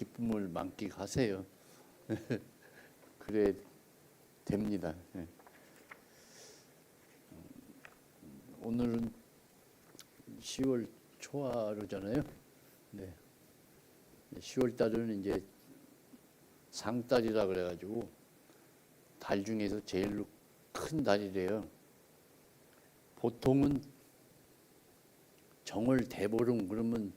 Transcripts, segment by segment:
기쁨을 만끽하세요. 그래 됩니다. 오늘은 10월 초하루잖아요. 네. 10월 달은 이제 상달이라 그래가지고 달 중에서 제일 큰 달이래요. 보통은 정월 대보름 그러면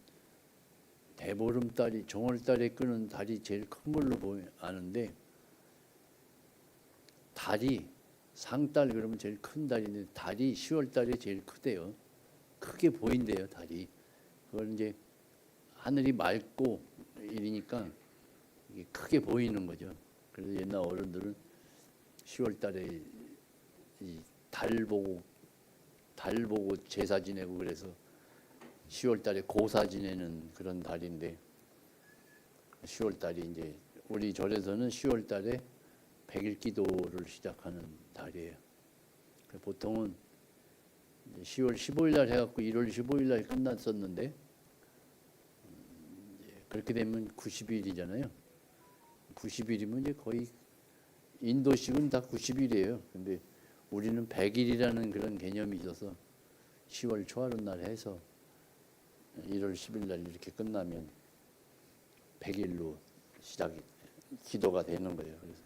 대보름달이 정월달에 끄는 달이 제일 큰 걸로 아는데 달이 상달 그러면 제일 큰 달인데 달이 10월달에 제일 크대요. 크게 보인대요 달이. 그걸 이제 하늘이 맑고 이러니까 이게 크게 보이는 거죠. 그래서 옛날 어른들은 10월달에 이 달 보고 제사 지내고 그래서 10월달에 고사 지내는 그런 달인데 10월달이 이제 우리 절에서는 10월달에 백일 기도를 시작하는 달이에요. 보통은 10월 15일 날 해갖고 1월 15일 날 끝났었는데 그렇게 되면 90일이잖아요. 90일이면 이제 거의 인도식은 다 90일이에요. 근데 우리는 100일이라는 그런 개념이 있어서 10월 초하루 날 해서 1월 10일 날 이렇게 끝나면 100일로 시작이 기도가 되는 거예요. 그래서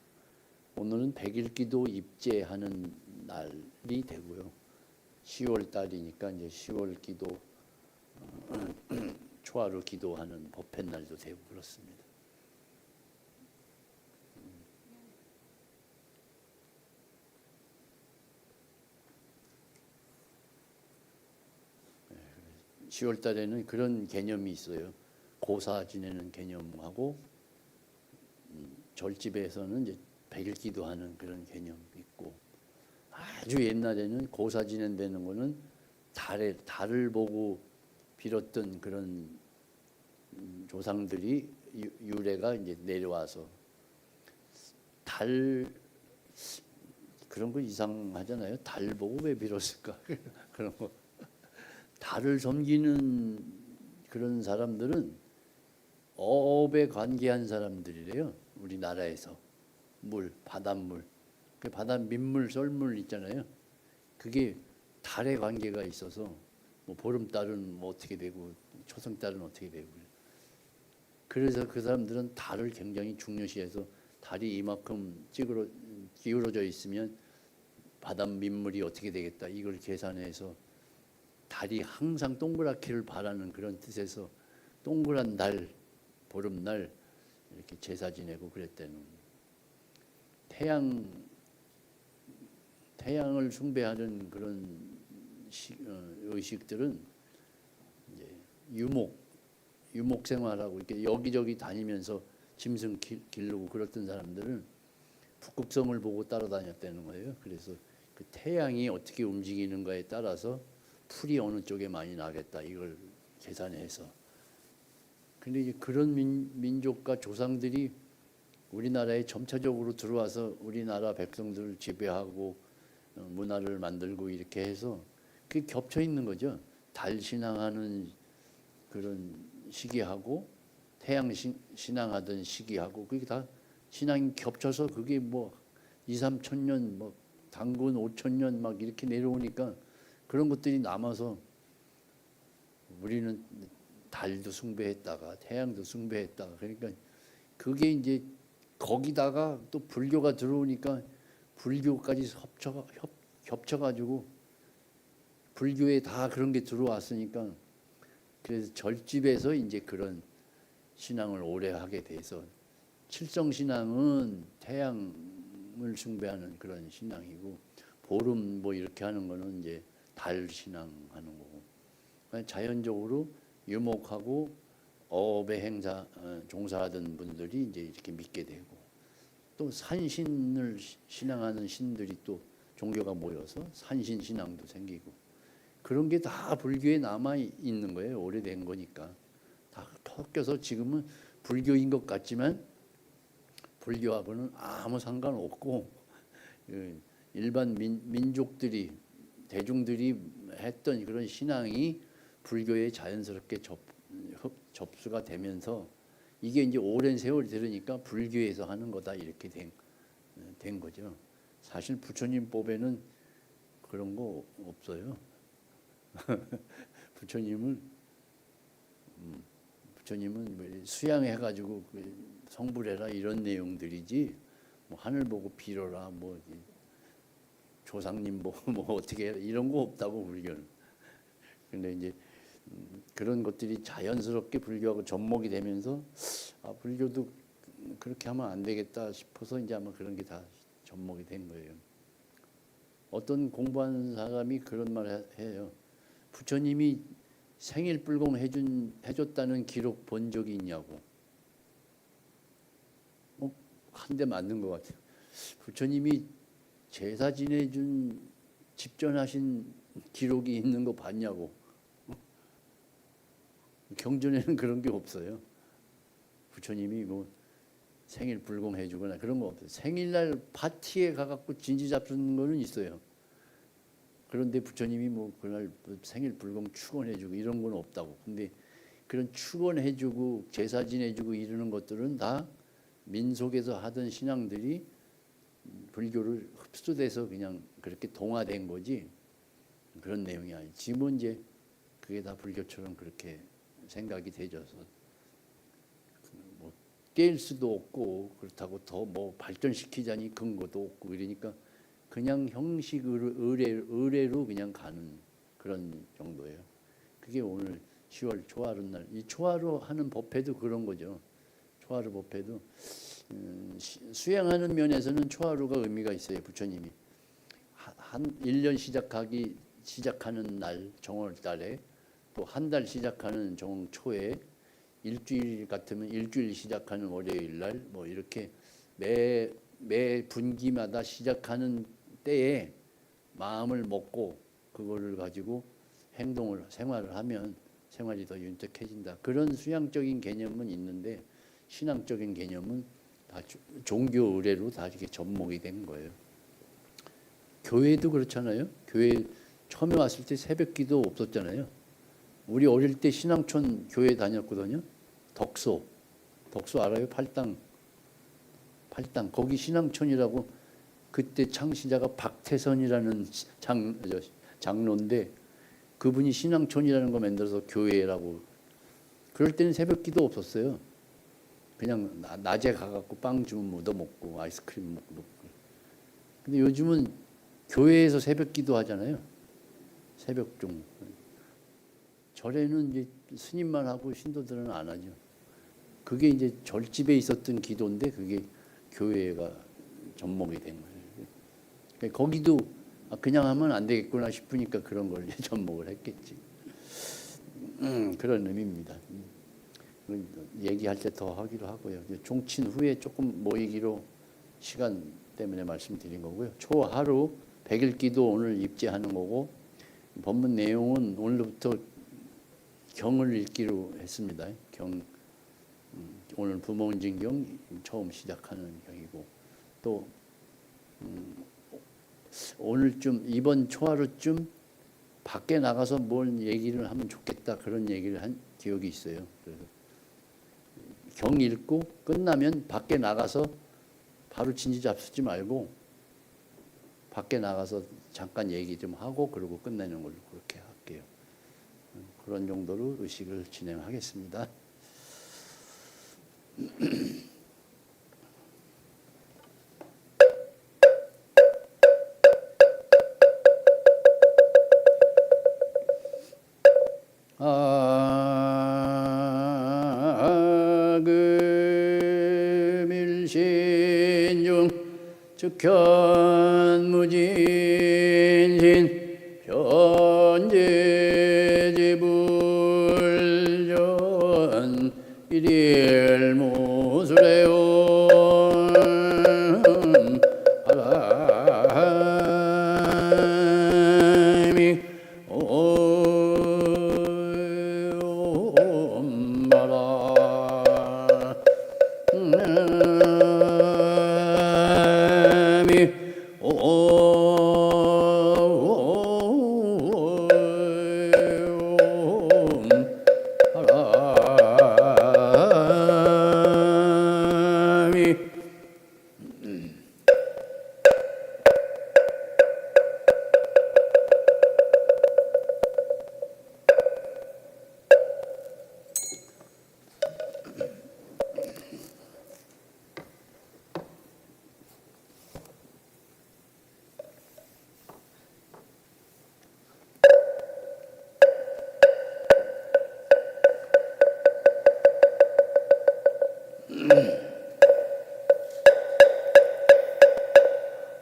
오늘은 100일 기도 입제하는 날이 되고요. 10월 달이니까 이제 10월 기도 초하루 기도하는 법회 날도 되고 그렇습니다. 네, 10월 달에는 그런 개념이 있어요. 고사 지내는 개념하고 절집에서는 이제 백일 기도하는 그런 개념이 있고 아주 옛날에는 고사 지낸다는 거는 달을 보고 빌었던 그런 조상들이 유래가 이제 내려와서 달 그런 거 이상하잖아요. 달 보고 왜 빌었을까? 그런 거 달을 섬기는 그런 사람들은 어업에 관계한 사람들이래요. 우리나라에서 바닷물, 그 바다 민물, 썰물 있잖아요. 그게 달에 관계가 있어서 뭐 보름달은 뭐 어떻게 되고 초승달은 어떻게 되고 그래서 그 사람들은 달을 굉장히 중요시해서 달이 이만큼 기울어져 있으면 바다 민물이 어떻게 되겠다 이걸 계산해서 달이 항상 동그랗기를 바라는 그런 뜻에서 동그란 날, 보름날 이렇게 제사 지내고 그랬다는 태양을 숭배하는 그런 의식들은 이제 유목 생활하고 이렇게 여기저기 다니면서 짐승 기르고 그랬던 사람들은 북극성을 보고 따라다녔다는 거예요. 그래서 그 태양이 어떻게 움직이는가에 따라서 풀이 어느 쪽에 많이 나겠다 이걸 계산해서. 근데 이제 그런 민족과 조상들이 우리나라에 점차적으로 들어와서 우리나라 백성들을 지배하고 문화를 만들고 이렇게 해서 그게 겹쳐 있는 거죠. 달 신앙하는 그런 시기하고 태양 신앙하던 시기하고 그게 다 신앙이 겹쳐서 그게 뭐 2, 3천 년, 뭐 당군 5천 년 막 이렇게 내려오니까 그런 것들이 남아서 우리는 달도 숭배했다가 태양도 숭배했다가 그러니까 그게 이제 거기다가 또 불교가 들어오니까 불교까지 겹쳐가지고 불교에 다 그런 게 들어왔으니까 그래서 절집에서 이제 그런 신앙을 오래 하게 돼서 칠성신앙은 태양을 숭배하는 그런 신앙이고 보름 뭐 이렇게 하는 거는 이제 달 신앙하는 거고 자연적으로 유목하고 어업의 종사하던 분들이 이제 이렇게 믿게 되고 또 산신을 신앙하는 신들이 또 종교가 모여서 산신 신앙도 생기고 그런 게 다 불교에 남아 있는 거예요. 오래된 거니까 다 섞여서 지금은 불교인 것 같지만 불교하고는 아무 상관없고 일반 민족들이 대중들이 했던 그런 신앙이 불교에 자연스럽게 접수가 되면서 이게 이제 오랜 세월이 들으니까 불교에서 하는 거다 이렇게 된 거죠. 사실 부처님 법에는 그런 거 없어요. 부처님은 뭐 수양해가지고 성불해라 이런 내용들이지, 뭐 하늘 보고 빌어라, 뭐 조상님 보고 뭐 어떻게 해라 이런 거 없다고 불교는. 근데 이제 그런 것들이 자연스럽게 불교하고 접목이 되면서 불교도 그렇게 하면 안 되겠다 싶어서 이제 아마 그런 게 다 접목이 된 거예요. 어떤 공부하는 사람이 그런 말을 해요. 부처님이 생일불공 해줬다는 기록 본 적이 있냐고. 한 대 맞는 것 같아요. 부처님이 제사 지내준 집전하신 기록이 있는 거 봤냐고. 경전에는 그런 게 없어요. 부처님이 뭐 생일불공 해주거나 그런 거 없어요. 생일날 파티에 가갖고 진지 잡수는 거는 있어요. 그런데 부처님이 뭐 그날 생일불공 축원해주고 이런 건 없다고. 근데 그런 축원해주고 제사 지내주고 이러는 것들은 다 민속에서 하던 신앙들이 불교를 흡수돼서 그냥 그렇게 동화된 거지, 그런 내용이 아니지. 지금은 이제 그게 다 불교처럼 그렇게 생각이 되져서 뭐 깰 수도 없고, 그렇다고 더 뭐 발전시키자니 근거도 없고 이러니까 그냥 형식 의례로 그냥 가는 그런 정도예요. 그게 오늘 10월 초하루 날, 이 초하루 하는 법회도 그런 거죠. 초하루 법회도 수행하는 면에서는 초하루가 의미가 있어요. 부처님이 한 1년 시작하는 날 정월달에, 또 한 달 시작하는 정초에, 일주일 같으면 일주일 시작하는 월요일 날, 뭐 이렇게 매 분기마다 시작하는 때에 마음을 먹고 그거를 가지고 생활을 하면 생활이 더 윤택해진다. 그런 수양적인 개념은 있는데 신앙적인 개념은 다 종교 의례로 다 이렇게 접목이 된 거예요. 교회도 그렇잖아요. 교회 처음에 왔을 때 새벽기도 없었잖아요. 우리 어릴 때 신앙촌 교회 다녔거든요. 덕소 알아요? 팔당 거기 신앙촌이라고, 그때 창시자가 박태선이라는 장로인데 그분이 신앙촌이라는 거 만들어서 교회라고. 그럴 때는 새벽기도 없었어요. 그냥 낮에 가갖고 빵 주면 묻어 먹고 아이스크림 먹고. 근데 요즘은 교회에서 새벽기도 하잖아요. 새벽종. 절에는 이제 스님만 하고 신도들은 안 하죠. 그게 이제 절집에 있었던 기도인데 그게 교회가 접목이 된 거예요. 거기도 그냥 하면 안 되겠구나 싶으니까 그런 걸 접목을 했겠지. 그런 의미입니다. 얘기할 때 더 하기로 하고요. 종친 후에 조금 모이기로 시간 때문에 말씀드린 거고요. 초하루 100일 기도 오늘 입제하는 거고, 법문 내용은 오늘부터 경을 읽기로 했습니다. 오늘 부모인진경 처음 시작하는 경이고, 또 오늘쯤 이번 초하루쯤 밖에 나가서 뭘 얘기를 하면 좋겠다 그런 얘기를 한 기억이 있어요. 그래서 경 읽고 끝나면 밖에 나가서 바로 진지 잡수지 말고 밖에 나가서 잠깐 얘기 좀 하고 그러고 끝내는 걸로 그렇게 할게요. 그런 정도로 의식을 진행하겠습니다. 금일신중 즉현무진신 현재지불전 일일무술해옴 바람이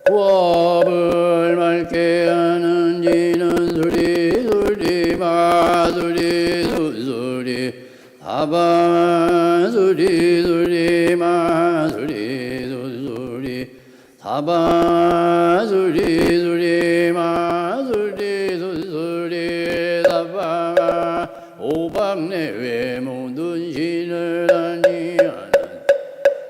구업을 맑게 하는 지는 수리 수리 마수리 수수리 사바 수리 수리 마수리 수수리 사바 수리 수리 마수리 수수리 사바 오박내외 모든 신을 아니하는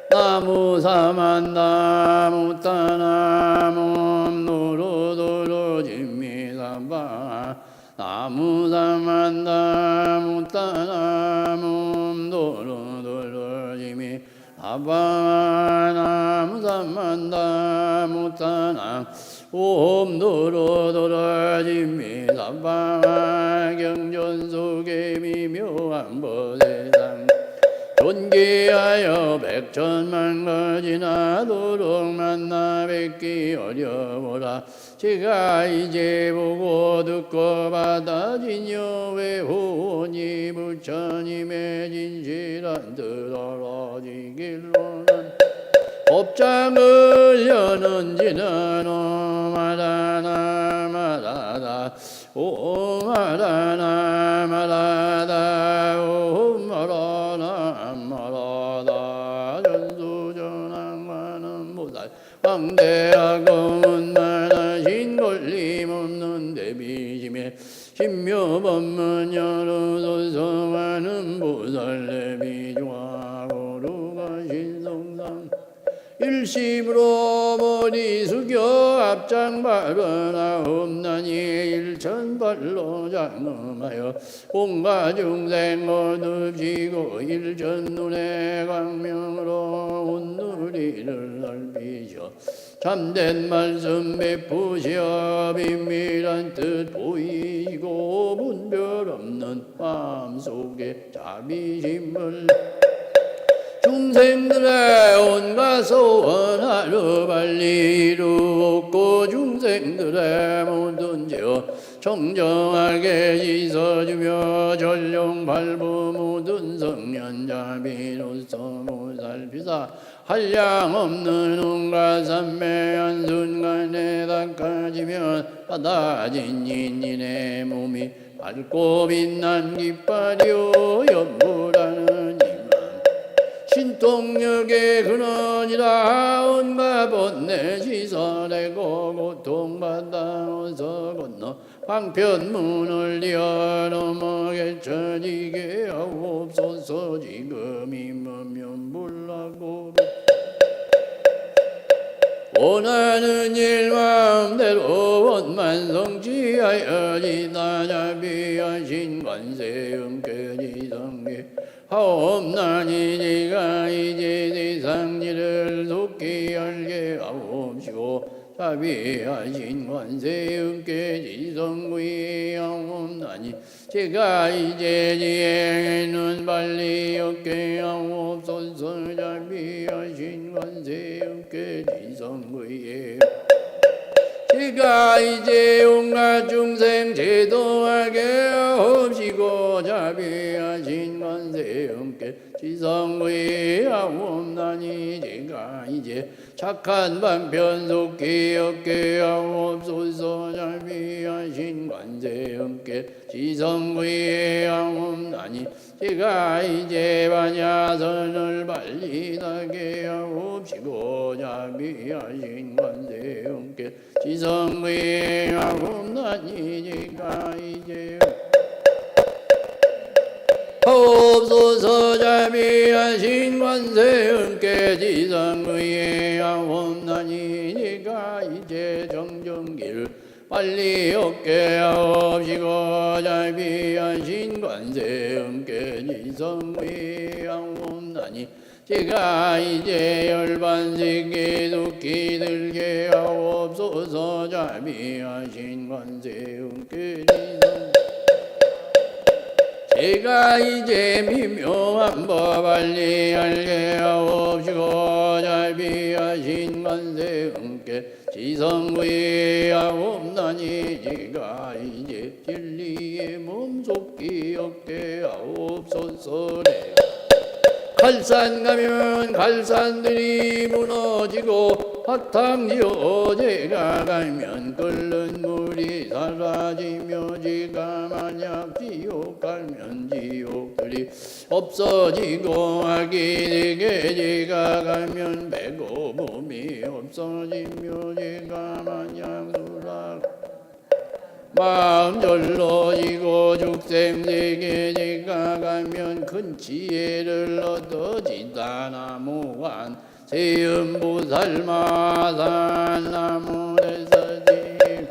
나무 사만 나무 따나무 노로도로 진미사바 나무 사만 나무 따나무 노로도로 진미 사바 나무 사만 나무 따나 옴 노로도로 진미 사바 경전 속에 미묘한 보세상 존귀하여 백천만 가지 나도록 만나 뵙기 어려워라. 제가 이제 보고 듣고 받아진 여외 호니 부처님의 진실한 뜻 알아지길로는 법장을 여는지는 오마라나 마라다 오마라나 마라다 오마라나 마라다 전수전항만은 보살 황대하고 문만하신 걸림없는 대비심에 신묘법문 여루소성하는 보살 내비중하고 루가신 성상 일심으로 머리 숙여 앞장 발언하옵나니 일천발로 장엄하여 온갖 중생 어둡시고 일천눈의 광명으로 온 누리를 넓히셔 참된 말씀 베푸시어 비밀한 뜻 보이고 분별 없는 마음속에 자비심을 중생들의 온갖 소원 하루빨리 이루었고 중생들의 모든 죄어 청정하게 씻어주며 전룡발부 모든 성년자비로서 모살피사 한량없는 온갖 산매 한순간에 닦아지면 받아진 인인의 몸이 밝고 빛난 깃발이요 연불하는 신통력의 근원이라 온갖 번뇌 시설하고 고통받아서 건너 방편문을 뛰어넘어 처지게 하옵소서. 지금이 뭐면 불라고 원하는 일 마음대로 원만성취하여 지다자비하신 관세음께 지성계 하옵나니 지가 이제 세상일을 속히 알게 하옵시고 자비하신 관세음께 지성구이 하옵나니 제가 이제 지행에는 빨리 얻게 하옵소서. 자비하신 관세음께 지성구이 제가 이제 온갖 중생 제도하게 하옵시고 자비하신 관세음께 지성의 하옵나니 제가 이제 착한 방편 속히 얻게 하옵소서. 자비하신 관세음께 지성의 하옵나니 제가 이제 반야선을 빨리 나게 하옵시고 자비하신 관세음께 지성의 하옵나니 제가 이제 하옵소서. 자비하신 관세음께 지성의 하옵나니 제가 이제 정정기를 빨리 얻게 하옵시고 자비하신 관세음께 지성의 하옵나니 제가 이제 열반세계 두기 들게 하옵소서. 자비하신 관세음께 지성 제가 이제 미묘한 법 빨리 알게 하옵시고 자비하신 관세음께 지성의 하옵나니 제가 이제 진리의 몸속 기억게 하옵소서. 갈산 가면 갈산들이 무너지고 화탕지어 제가 가면 끓는 물이 사라지며 제가 만약 지옥 가면 지옥들이 없어지고 악인에게 제가 가면 배고픔이 없어지며 제가 만약 누락 마음 절로지고 죽생세계 제가 가면 큰 지혜를 얻어지다 나무관 세음보살마산 나무대사지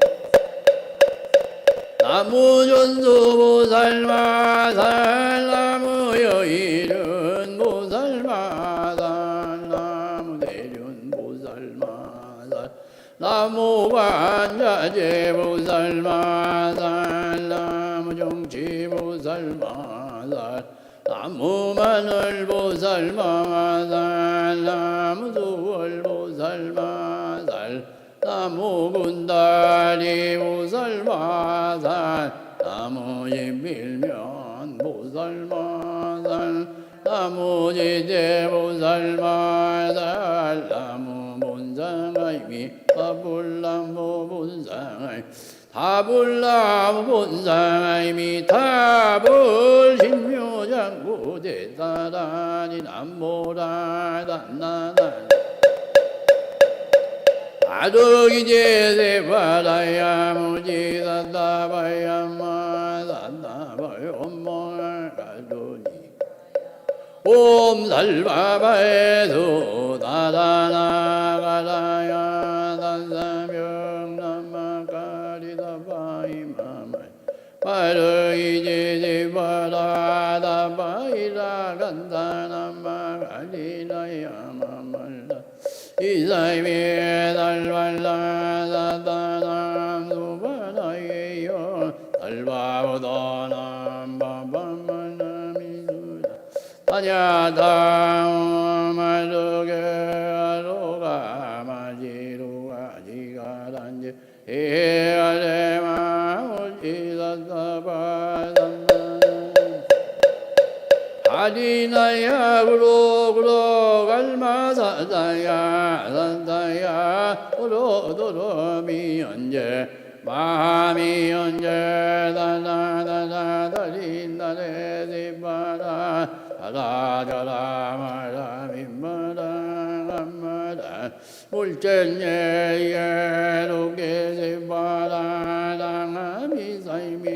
나무전수보살마산 나무여일은 보살마산 나무대륜보살마산 나무관자재보살마산 나무정치보살마산 나무마늘보살마산 나무수월보살마산 나무군다리보살마산 나무진빌면보살마산 나무지대보살마산 나무본상아이미 타불나무본상아이 타불나무본상아이미 타불신묘장구대사다니 남모라단나단 아득이제세바라야 무지사다바야마사다바요모가도니 옴살바바에도 다다나가라야 단사명남마가리다바이마마이 바르이제세바라다바이라간다남마가리라야마말라 이사이미 달발라다다남 수바라예요 달바보다남 바바만남이수다 아냐다마르게 아로가 마지루가 지가란지 에아레마 오지다사바담 아리나야 구로구로 갈마사다야 산다야 오로도로미 언제 마미 언제 다나다나 달린다네 디바라 다라자라 마라미마라 물전예예 로게디바라 당아미사이미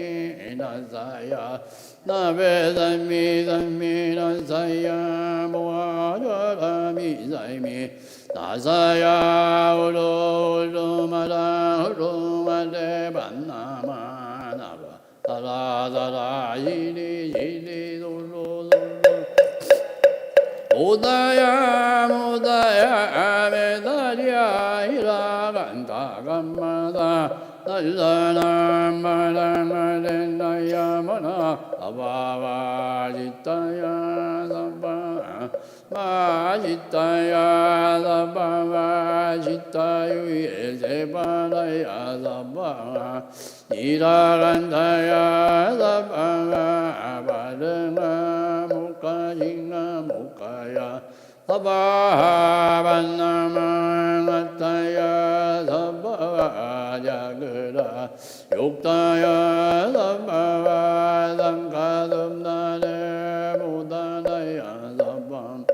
나사야 나베사미사미나사야 모아자라미사이미 나사야 우루루마라 우루마레 반나마나바 다라다라 이리 돌로 모다야 모다야 메다리야 이라간다간마다 날라나마라마렌나야마나 아바바지타야 사바 마지타야 사바 마지타유에 세바라야 사바 이라간다야 사바 바르나 목가징나 목가야 사바반나마가타야 사바자그라 욕다야 사바담가듬나네 모다나야 사밤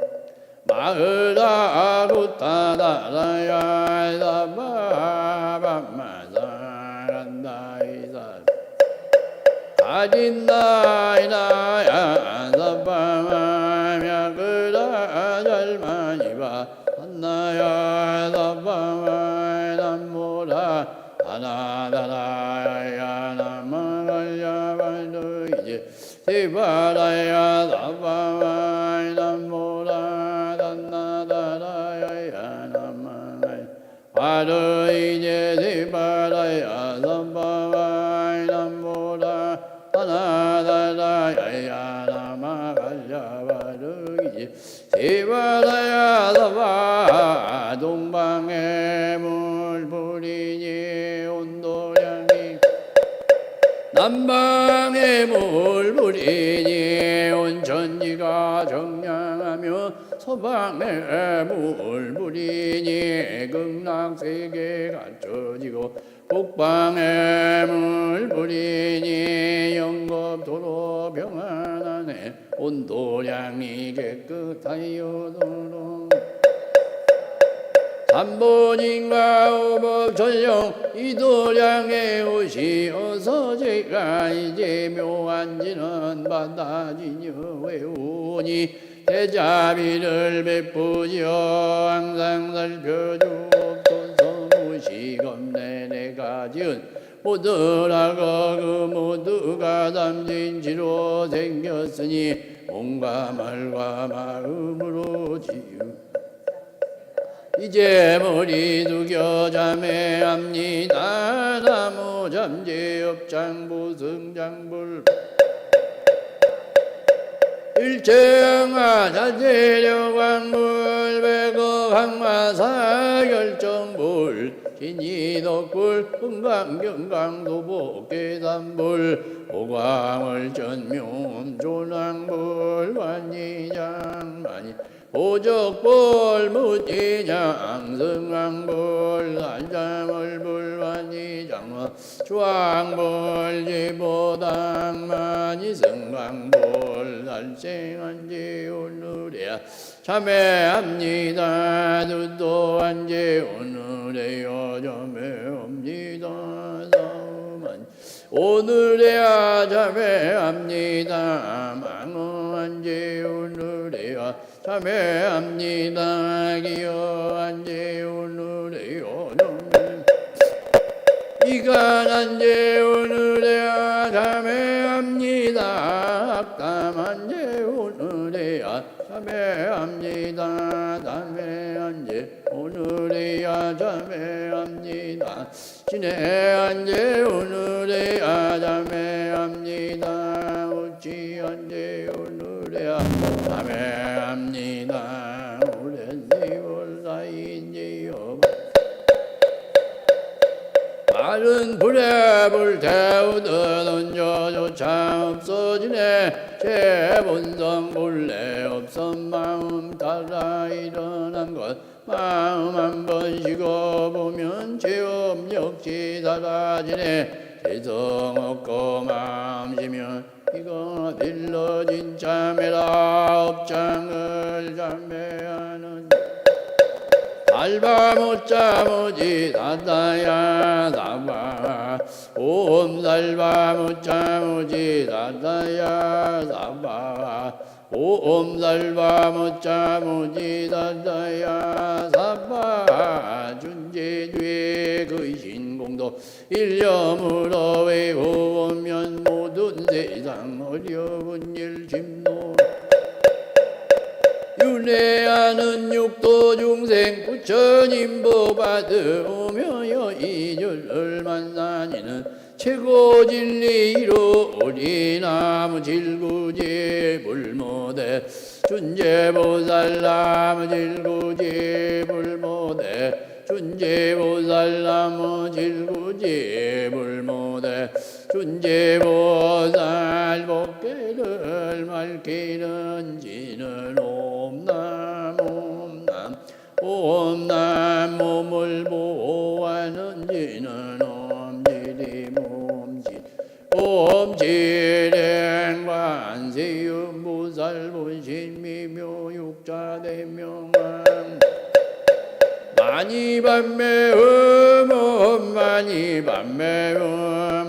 마으라 구타다라야 사바밤마사란다이사 아진다이나야 사바마мя그라 잘마니바 한나야 사바마남모라 하나다라야 나마가야발도 이제 세바라야 사바마남모라 단나다라야 나마가 바로 이제 세바라야 사바마남모라 하나다라야 나마가야발도 세바라야 사바 동방의 물부리니 온도량이 남방의 물부리니 온천지가 정량하며 서방의 물부리니 극락세계 갖춰지고 북방의 물부리니 영겁도로 평안하네 온도량이 깨끗하여도록 삼본인과 오법전령 이도량의 오시어서 제가 이제 묘한지는 받아지녀 외우니 대자비를 베푸지어 항상 살펴주옵소서 무시겁네 내가 지은 모두라가 그 모두가 담진 지로 생겼으니 몸과 말과 마음으로 지으 이제 머리 숙여 자매합니다. 나무 잠재업장부 승장불 일체항하 자재력왕불 백업 항마사 결정불 진이덕불 흥강경강도복 계산불 보광을 전묘 조랑불 완이장만이 오적불 무지장 승왕불 한자물불 완이장어 주왕불 지보당만이 승왕불 살생한지 오늘에야 참회합니다. 두도한지 오늘에야 참회합니다. 오늘에야 참회합니다. 망어한지 오늘에야 참회합니다. 기여한지 오늘에야 이간한지 오늘에야 참회합니다. 악담한지 오늘에야 참회합니다. 담회한지 오늘에야 참회합니다. 진해한지 오늘에야 참회합니다. 우치한지 오늘에야 참회합니다. 오랜세월 사이인지요 마른 불에 불태우던 저조차 없어지네 제 본성 본래 없선 마음 따라 일어난 것 마음 한번 쉬고 보면 죄업 역시 사라지네 재성 없고 마음 쉬면 이거 빌러진 참회라 업장을 참회하는 알바 못자 무지 사다야 사바 옴 살바 못자 무지 사다야 사바 옴 살바 못자 무지 사다야 사바 준제주의 그 신공도 일념으로 외우면 모든 세상 어려운 일 심도 윤회하는 육도 중생 부처님보 받으며 이절을 만사니는 최고 진리로 오리나무 질구지 불모대 준제보살 나무 질구지 불모대 준제보살 나무 질구지 불모대 준제보살 복계를 말기는 지는 옴남 옴남 옴남 몸을 보호하는 지는 옴지리 몸지 옴지랭 관세음 보살 본신 미묘 육자 대명왕 많이 밤매음 많이 밤매음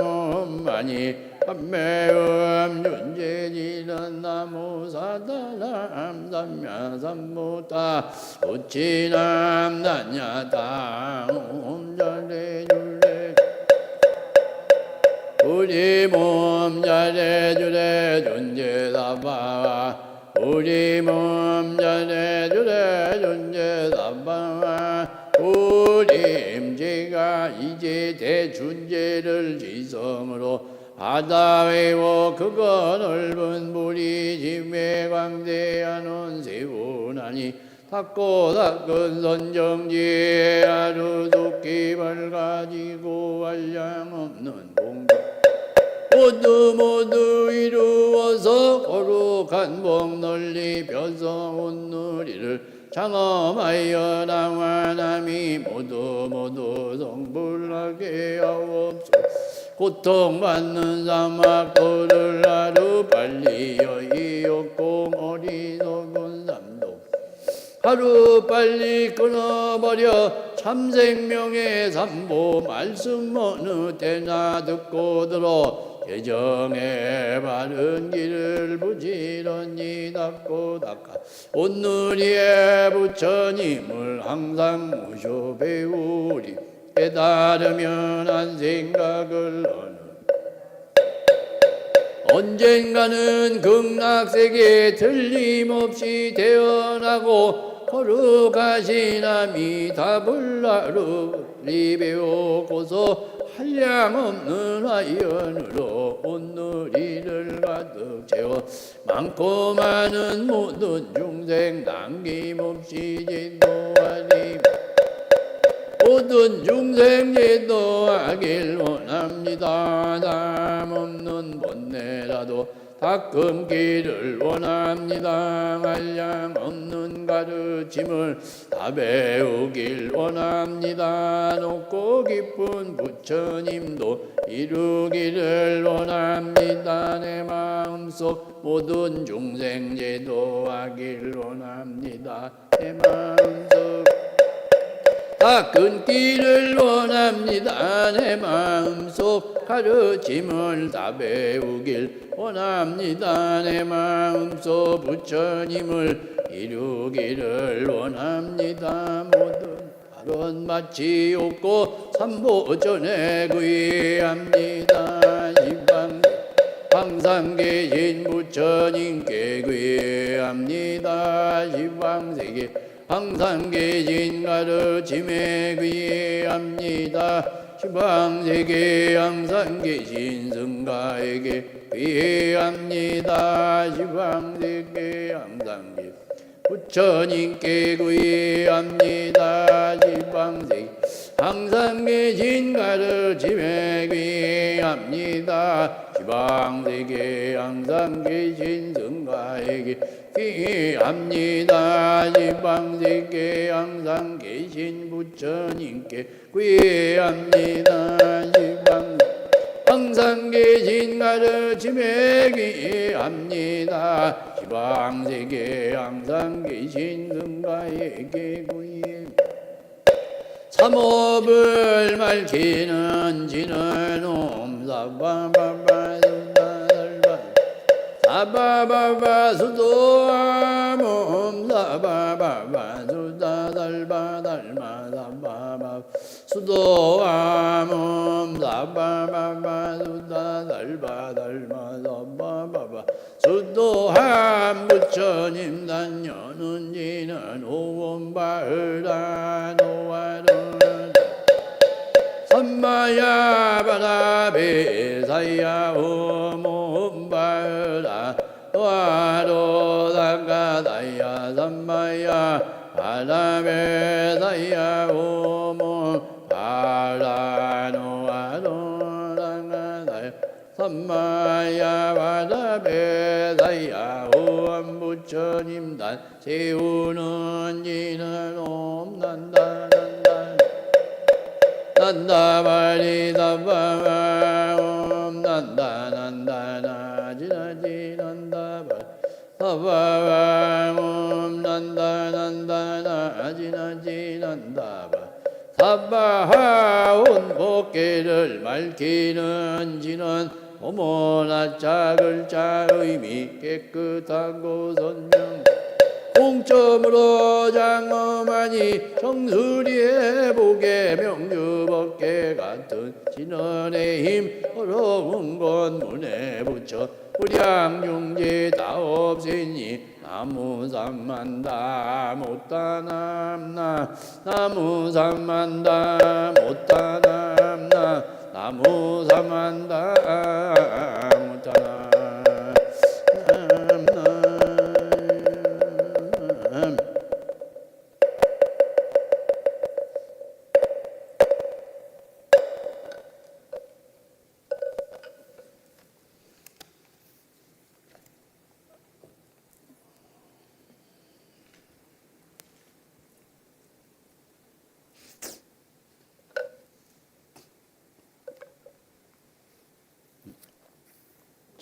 많이 밤매음 윤제지는 나무 사다람 삼야삼무타 우치남 단야당 옴자레줄레 우리 몸 잘해주래 존재사바 우리 몸 잘해주래 존재사바 우리 임제가 이제 대준제를 지성으로 바다 외워 그거 넓은 물이 짐에 광대하는 세운하니 닦고 닦은 선정지에 하루 도끼발 가지고 한량 없는 공덕 모두 이루어서 거룩한 복 널리 펴서 온누리를 장엄하여 나와남이 모두 성불하게 하옵소서. 고통받는 사막 도를 하루 빨리 여의없고 어리석은 삶도 하루 빨리 끊어버려 참 생명의 산보 말씀 어느 때나 듣고 들어 개정의 바른 길을 부지런히 닦고 닦아 온누리의 부처님을 항상 모셔 배우리. 깨달으면 한 생각을 언젠가는 극락세계 틀림없이 태어나고 거룩하신 아미타불라를 배우고서 한량없는 화연으로 온누리를 가득 채워 많고 많은 모든 중생 남김없이 제도하리. 모든 중생 제도하길 원합니다. 담없는 번뇌라도 닦음기를 원합니다. 한량 없는 가르침을 다 배우길 원합니다. 높고 깊은 부처님도 이루기를 원합니다. 내 마음속 모든 중생 제도하길 원합니다. 내 마음속 닦은 길을 원합니다. 내 마음속 가르침을 다 배우길 원합니다. 내 마음속 부처님을 이루기를 원합니다. 모든 발언 마치 없고 삼보전에 구의합니다. 이방 항상 계신 부처님께 구의합니다. 이방세계 항상 계신 가르침에 귀합니다. 시방세계 항상 계신 성가에게 귀합니다. 시방세계 항상 계신 부처님께 귀합니다. 시방세계 항상 계신 가르침에 귀합니다. 시방세계 항상 계신 성가에게 귀합니다. 시방세계 항상 계신 부처님께 귀합니다. 시방 항상 계신 가르침에 귀합니다. 시방세계 항상 계신 성가에게 귀합니다. 삼업을 밝히는 지는 옴사바바바 사바바바 수도암 옴사바바바 수다달바달마 사바바 수도암 옴사바바바 수다달바달마 사바바바 수도함 부처님 단연은 지는 오원바을다 노아른 삼마야 바라베 사야 오몬바라 노아로 다가다야 삼마야 바라베 사야 오몬 바라 노아로 다가다야 삼마야 바라베 사야 오원 부처님 단 세우는 지는 옴난다 난다바리 다바바 옴 난다 난다나 지나지 난다바 다바바 옴 난다 난다나 지나지 난다바 다바하 온복계를 밝히는 지는 어머나 짝을자 의미 깨끗하고 선명 공점으로 장엄하니 정수리의 복의 명주법계 같은 진언의 힘 어려운 건 문에 붙여 불량중지 다 없으니 나무삼만다 못다남나 나무삼만다 못다남나 나무삼만다 못다남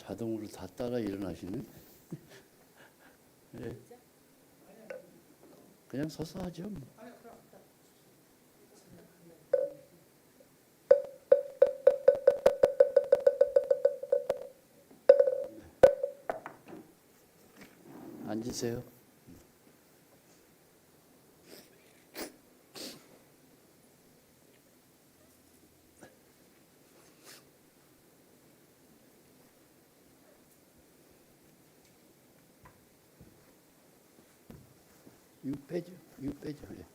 자동으로 다 따라 일어나시네. 네. 그냥 서서 하죠. 뭐. 앉으세요. 이거 빼죠. 이거 빼죠. 예.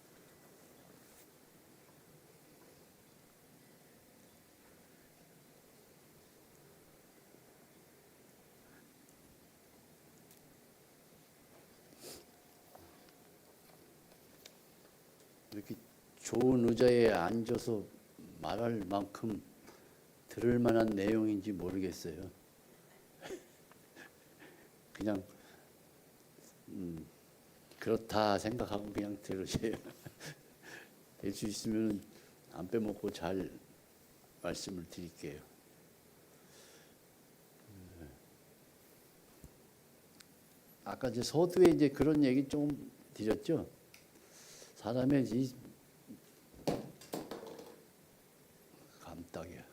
이렇게 좋은 의자에 앉아서 말할 만큼 들을 만한 내용인지 모르겠어요. 그냥 그렇다 생각하고 그냥 들으세요. 될 수 있으면 안 빼먹고 잘 말씀을 드릴게요. 아까 이제 서두에 이제 그런 얘기 좀 드렸죠. 사람의 이 감딱이야.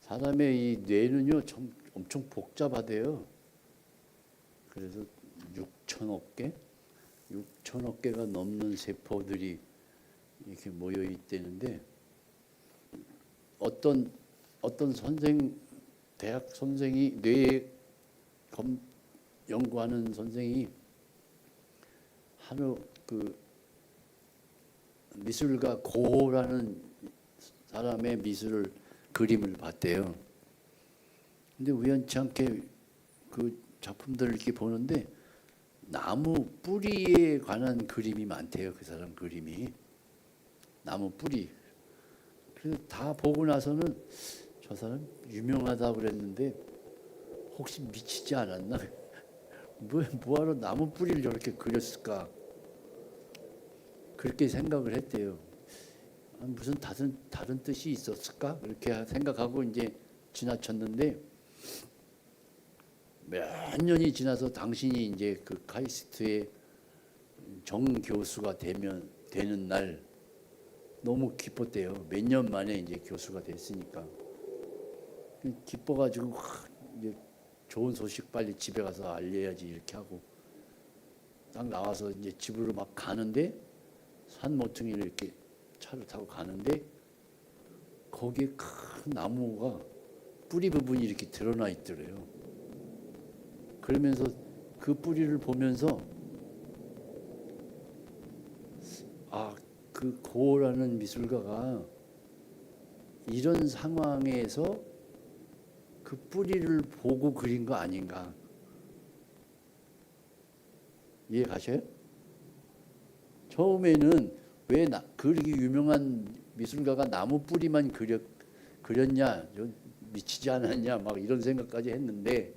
사람의 이 뇌는요, 엄청 복잡하대요. 그래서 6천억 개가 넘는 세포들이 이렇게 모여 있다는데 어떤 대학 선생이 뇌 연구하는 선생이 하루 그 미술가 고호라는 사람의 그림을 봤대요. 근데 우연치 않게 그 작품들을 이렇게 보는데 나무 뿌리에 관한 그림이 많대요. 그 사람 그림이 나무 뿌리. 그래서 다 보고 나서는 저 사람 유명하다고 그랬는데 혹시 미치지 않았나? 뭐하러 나무 뿌리를 저렇게 그렸을까? 그렇게 생각을 했대요. 무슨 다른 뜻이 있었을까? 그렇게 생각하고 이제 지나쳤는데 몇 년이 지나서 당신이 이제 그 카이스트의 정 교수가 되는 날 너무 기뻤대요. 몇 년 만에 이제 교수가 됐으니까 기뻐가지고 이제 좋은 소식 빨리 집에 가서 알려야지 이렇게 하고 딱 나와서 이제 집으로 막 가는데 산 모퉁이를 이렇게 차를 타고 가는데 거기에 큰 나무가 뿌리 부분이 이렇게 드러나 있더래요. 그러면서 그 뿌리를 보면서 그 고라는 미술가가 이런 상황에서 그 뿌리를 보고 그린 거 아닌가. 이해 가셔요? 처음에는 왜 그렇게 유명한 미술가가 나무 뿌리만 그렸냐, 미치지 않았냐, 막 이런 생각까지 했는데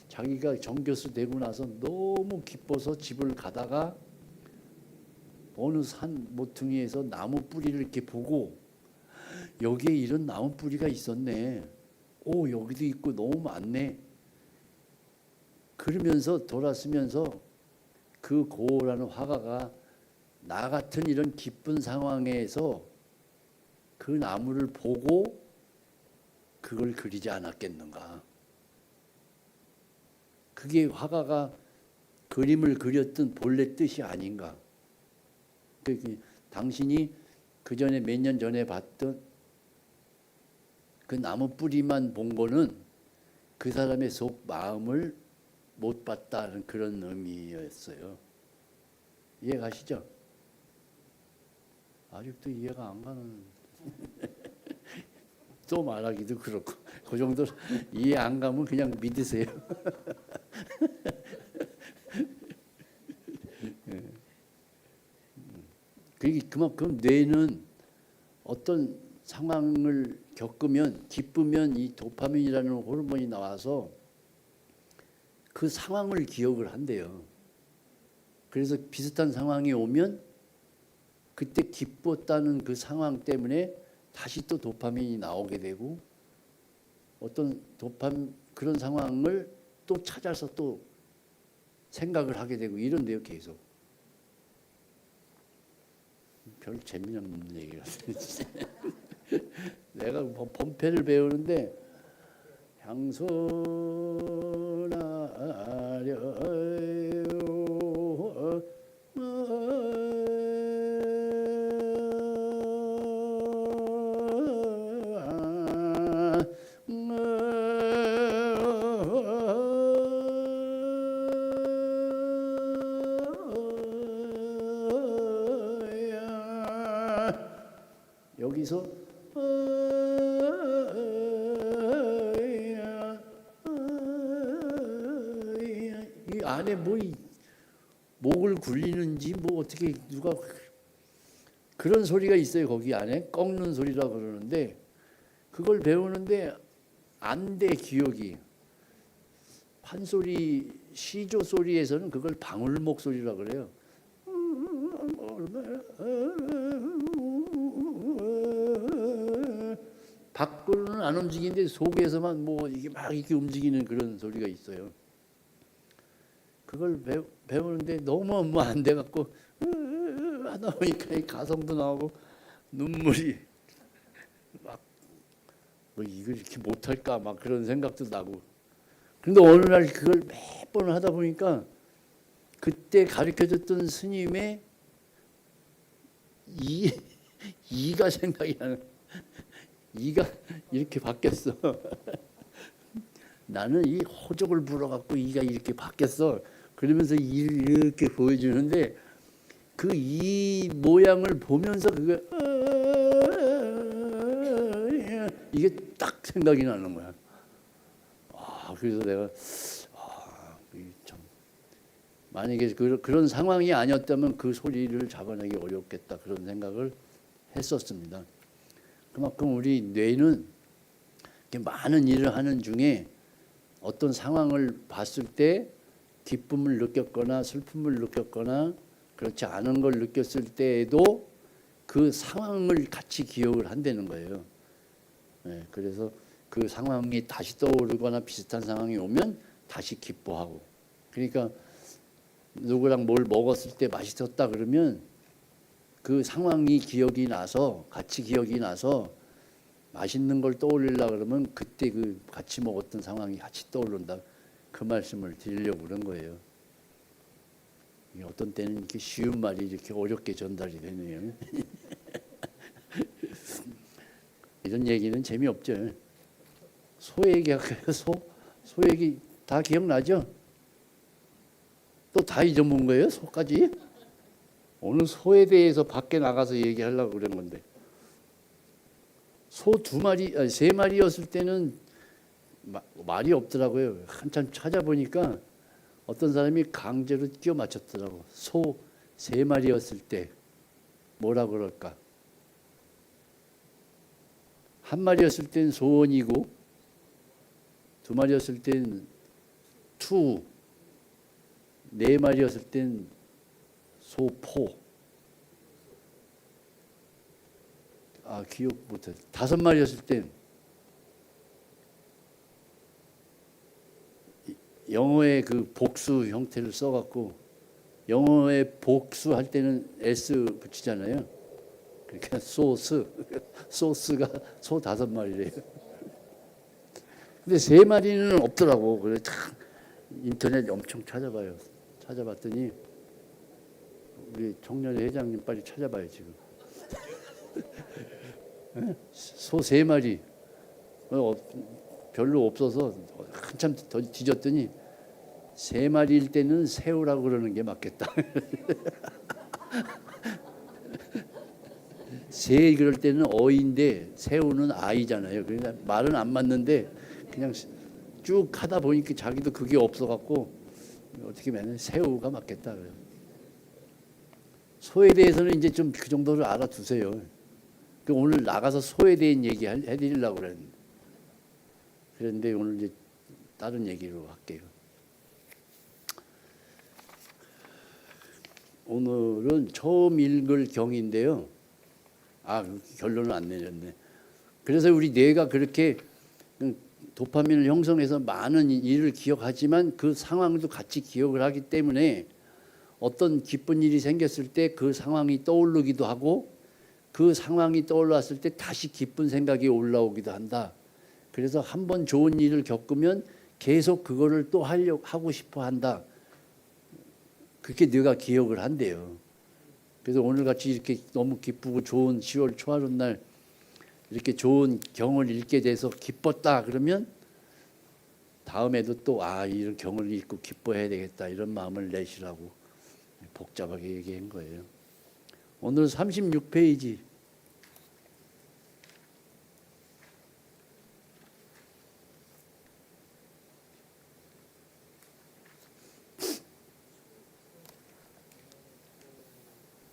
자기가 정교수 되고 나서 너무 기뻐서 집을 가다가 어느 산 모퉁이에서 나무 뿌리를 이렇게 보고 여기에 이런 나무 뿌리가 있었네. 오, 여기도 있고 너무 많네. 그러면서 돌아서면서 그 고라는 화가가 나 같은 이런 기쁜 상황에서 그 나무를 보고 그걸 그리지 않았겠는가. 그게 화가가 그림을 그렸던 본래 뜻이 아닌가. 당신이 그 전에 몇 년 전에 봤던 그 나무 뿌리만 본 거는 그 사람의 속 마음을 못 봤다는 그런 의미였어요. 이해 가시죠? 아직도 이해가 안 가는. 또 말하기도 그렇고 그 정도 이해 안 가면 그냥 믿으세요. 그만큼 뇌는 어떤 상황을 겪으면 기쁘면 이 도파민이라는 호르몬이 나와서 그 상황을 기억을 한대요. 그래서 비슷한 상황이 오면 그때 기뻤다는 그 상황 때문에 다시 또 도파민이 나오게 되고 어떤 그런 상황을 또 찾아서 또 생각을 하게 되고 이런데요, 계속. 별 재미없는 얘기 같아요. 내가 범패를 배우는데 향소나려 여기서 이 안에 뭐 목을 굴리는지 뭐 어떻게 누가 그런 소리가 있어요. 거기 안에 꺾는 소리라고 그러는데 그걸 배우는데 안 돼, 기억이. 판소리 시조 소리에서는 그걸 방울목 소리라고 그래요. 밖으로는 안 움직이는데 속에서만 뭐 이게 막 이렇게 움직이는 그런 소리가 있어요. 그걸 배우는데 너무 뭐 안 돼 갖고 하다 보니까 가성도 나오고 눈물이 막 뭐 이걸 이렇게 못할까 막 그런 생각도 나고. 그런데 어느 날 그걸 몇 번 하다 보니까 그때 가르쳐줬던 스님의 이가 생각이 나는. 이가 이렇게 바뀌었어. 나는 이 호적을 불어갖고 이가 이렇게 바뀌었어. 그러면서 이를 이렇게 보여주는데 그 이 모양을 보면서 그게 이게 딱 생각이 나는 거야. 그래서 내가 참 만약에 그런 상황이 아니었다면 그 소리를 잡아내기 어렵겠다 그런 생각을 했었습니다. 그만큼 우리 뇌는 많은 일을 하는 중에 어떤 상황을 봤을 때 기쁨을 느꼈거나 슬픔을 느꼈거나 그렇지 않은 걸 느꼈을 때에도 그 상황을 같이 기억을 한다는 거예요. 네, 그래서 그 상황이 다시 떠오르거나 비슷한 상황이 오면 다시 기뻐하고. 그러니까 누구랑 뭘 먹었을 때 맛있었다 그러면 그 상황이 기억이 나서 같이 기억이 나서 맛있는 걸 떠올리려고 그러면 그때 그 같이 먹었던 상황이 같이 떠오른다. 그 말씀을 드리려고 그런 거예요. 어떤 때는 이렇게 쉬운 말이 이렇게 어렵게 전달이 되네요. 이런 얘기는 재미없죠. 소 얘기할까요? 소 얘기 다 기억나죠? 또 다 잊어먹은 거예요? 소까지? 오늘 소에 대해서 밖에 나가서 얘기하려고 그런 건데. 소 2마리, 3마리였을 때는 말이 없더라고요. 한참 찾아보니까 어떤 사람이 강제로 끼워 맞췄더라고. 소 3마리였을 때 뭐라 그럴까? 1마리였을 땐 소원이고 2마리였을 땐 투, 4마리였을 땐 소포. 기억 못해. 5마리였을 땐 영어의 그 복수 형태를 써갖고 영어의 복수 할 때는 S 붙이잖아요. 그러니까 소스가 소 5마리래요. 근데 3마리는 없더라고. 그래 참 인터넷 엄청 찾아봤더니 우리 청년회 회장님 빨리 찾아봐요 지금. 소 3마리 별로 없어서 한참 더 뒤졌더니 3마리일 때는 새우라고 그러는 게 맞겠다. 새 그럴 때는 어인데 새우는 아이잖아요. 그러니까 말은 안 맞는데 그냥 쭉 하다 보니까 자기도 그게 없어갖고 어떻게 보면 새우가 맞겠다. 소에 대해서는 이제 좀 그 정도를 알아두세요. 오늘 나가서 소에 대한 얘기 해드리려고 그랬는데 그런데 오늘 이제 다른 얘기로 할게요. 오늘은 처음 읽을 경인데요. 결론은 안 내렸네. 그래서 우리 뇌가 그렇게 도파민을 형성해서 많은 일을 기억하지만 그 상황도 같이 기억을 하기 때문에 어떤 기쁜 일이 생겼을 때 그 상황이 떠오르기도 하고 그 상황이 떠올랐을 때 다시 기쁜 생각이 올라오기도 한다. 그래서 한번 좋은 일을 겪으면 계속 그거를 또 하고 싶어 한다. 그렇게 뇌가 기억을 한대요. 그래서 오늘같이 이렇게 너무 기쁘고 좋은 10월 초하룻날 이렇게 좋은 경을 읽게 돼서 기뻤다 그러면 다음에도 또 이런 경을 읽고 기뻐해야 되겠다 이런 마음을 내시라고 복잡하게 얘기한 거예요. 오늘 36페이지.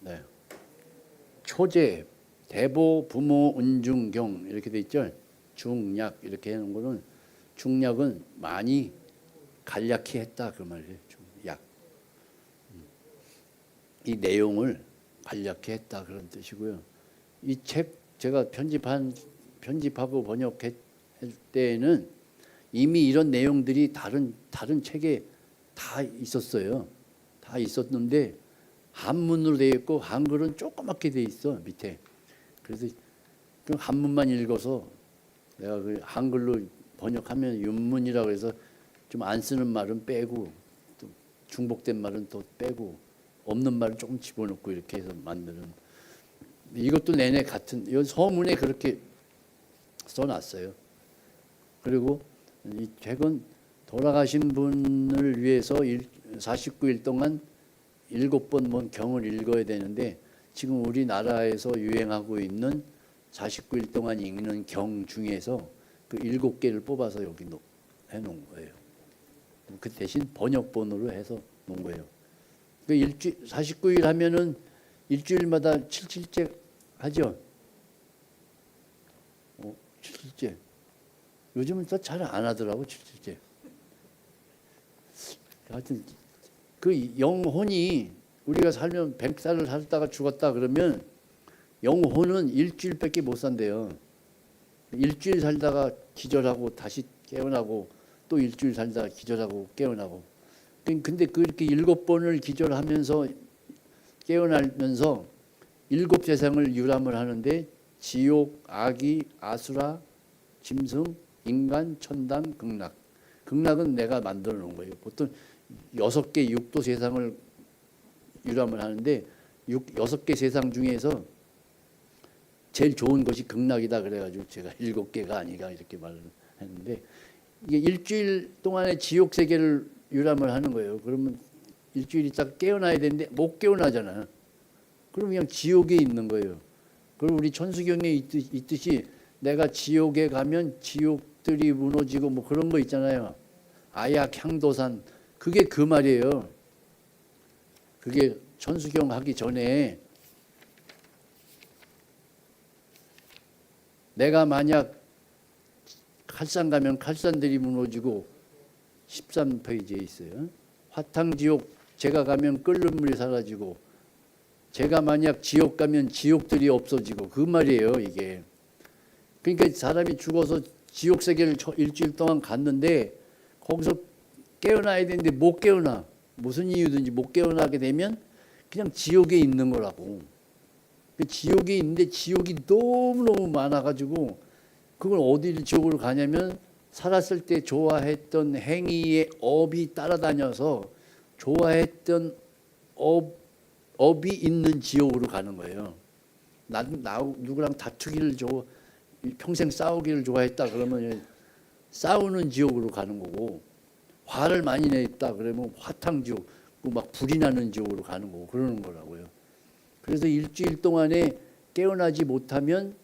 네. 초제, 대보, 부모, 은중경 이렇게 돼 있죠. 중약 이렇게 하는 거는 중약은 많이 간략히 했다 그 말이에요. 중약. 이 내용을 간략히 했다 그런 뜻이고요. 이 책 제가 편집하고 번역할 때에는 이미 이런 내용들이 다른 책에 다 있었어요. 다 있었는데 한문으로 되어 있고 한글은 조그맣게 되어 있어 밑에. 그래서 그 한문만 읽어서 내가 그 한글로 번역하면 윤문이라고 해서 좀 안 쓰는 말은 빼고 또 중복된 말은 또 빼고 없는 말을 조금 집어넣고 이렇게 해서 만드는. 이것도 내내 같은 이 서문에 그렇게 써놨어요. 그리고 이 책은 돌아가신 분을 위해서 49일 동안 7번 경을 읽어야 되는데 지금 우리나라에서 유행하고 있는 49일 동안 읽는 경 중에서 그 7개를 뽑아서 여기 해놓은 거예요. 그 대신 번역본으로 해서 놓은 거예요. 그 49일 하면은 일주일마다 7일째 하죠. 7일째. 요즘은 또 잘 안 하더라고 7일째. 하여튼 그 영혼이 우리가 살면 100살을 살다가 죽었다 그러면 영혼은 일주일밖에 못 산대요. 일주일 살다가 기절하고 다시 깨어나고 또 일주일 살다가 기절하고 깨어나고. 근데 그렇게 7번을 기절하면서 깨어나면서 7세상을 유람을 하는데 지옥, 악이, 아수라, 짐승, 인간, 천당, 극락. 극락은 내가 만들어 놓은 거예요. 보통 6개 육도 세상을 유람을 하는데 6개 세상 중에서 제일 좋은 것이 극락이다 그래가지고 제가 7개가 아니라 이렇게 말을 했는데 이게 일주일 동안에 지옥 세계를 유람을 하는 거예요. 그러면 일주일 있다가 깨어나야 되는데 못 깨어나잖아요. 그럼 그냥 지옥에 있는 거예요. 그리고 우리 천수경에 있듯이 내가 지옥에 가면 지옥들이 무너지고 뭐 그런 거 있잖아요. 아약 향도산 그게 그 말이에요. 그게 천수경 하기 전에 내가 만약 칼산 가면 칼산들이 무너지고 13페이지에 있어요. 화탕지옥 제가 가면 끓는 물이 사라지고 제가 만약 지옥 가면 지옥들이 없어지고 그 말이에요 이게. 그러니까 사람이 죽어서 지옥 세계를 일주일 동안 갔는데 거기서 깨어나야 되는데 못 깨어나. 무슨 이유든지 못 깨어나게 되면 그냥 지옥에 있는 거라고. 지옥에 있는데 지옥이 너무너무 많아가지고 그걸 어디를 지옥으로 가냐면 살았을 때 좋아했던 행위의 업이 따라다녀서 좋아했던 업이 있는 지옥으로 가는 거예요. 나 누구랑 다투기를 평생 싸우기를 좋아했다 그러면 싸우는 지옥으로 가는 거고 화를 많이 냈다 그러면 화탕지옥 막 불이 나는 지옥으로 가는 거고 그러는 거라고요. 그래서 일주일 동안에 깨어나지 못하면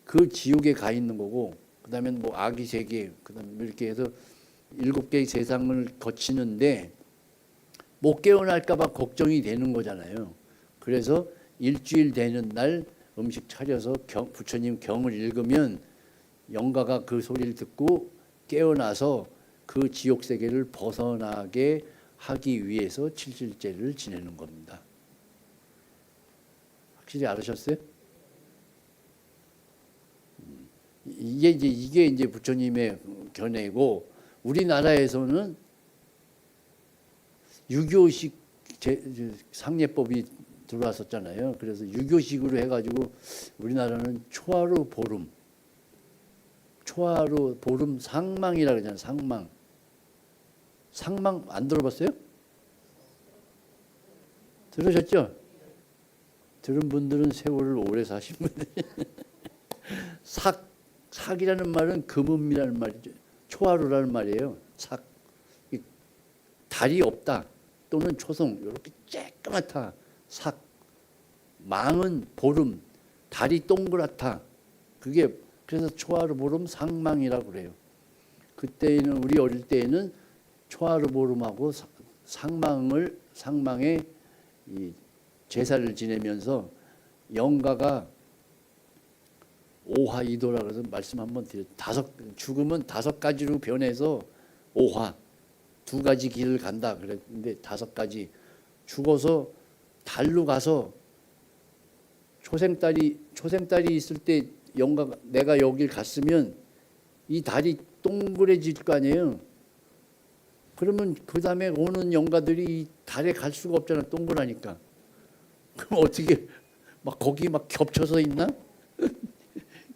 그 지옥에 가 있는 거고 그다음에 뭐 아기 세계 그다음에 이렇게 해서 7개의 세상을 거치는데 못 깨어날까 봐 걱정이 되는 거잖아요. 그래서 일주일 되는 날 음식 차려서 부처님 경을 읽으면 영가가 그 소리를 듣고 깨어나서 그 지옥 세계를 벗어나게 하기 위해서 7일째를 지내는 겁니다. 확실히 알으셨어요? 이게 이제 부처님의 견해고, 우리나라에서는 유교식 상례법이 들어왔었잖아요. 그래서 유교식으로 해가지고 우리나라는 초하루 보름 상망이라 그러잖아요. 상망 안 들어봤어요? 들으셨죠? 들은 분들은 세월을 오래 사신 분들. 삭이라는 말은 금음이라는 말이죠. 초하루라는 말이에요. 삭. 달이 없다 또는 초성 이렇게 쬐끄맣다. 삭. 망은 보름. 달이 동그랗다. 그게 그래서 초하루 보름 상망이라고 그래요. 그때는 우리 어릴 때에는 초하루 보름하고 상망에 이 제사를 지내면서 영가가 오화이도라 그래서 말씀 한번 드려. 죽음은 5가지로 변해서 오화 2가지 길을 간다 그랬는데 5가지. 죽어서 달로 가서 초생달이 있을 때 영가가 내가 여길 갔으면 이 달이 동그래질 거 아니에요. 그러면 그 다음에 오는 영가들이 이 달에 갈 수가 없잖아. 동그라니까. 그럼 어떻게 막 거기 막 겹쳐서 있나?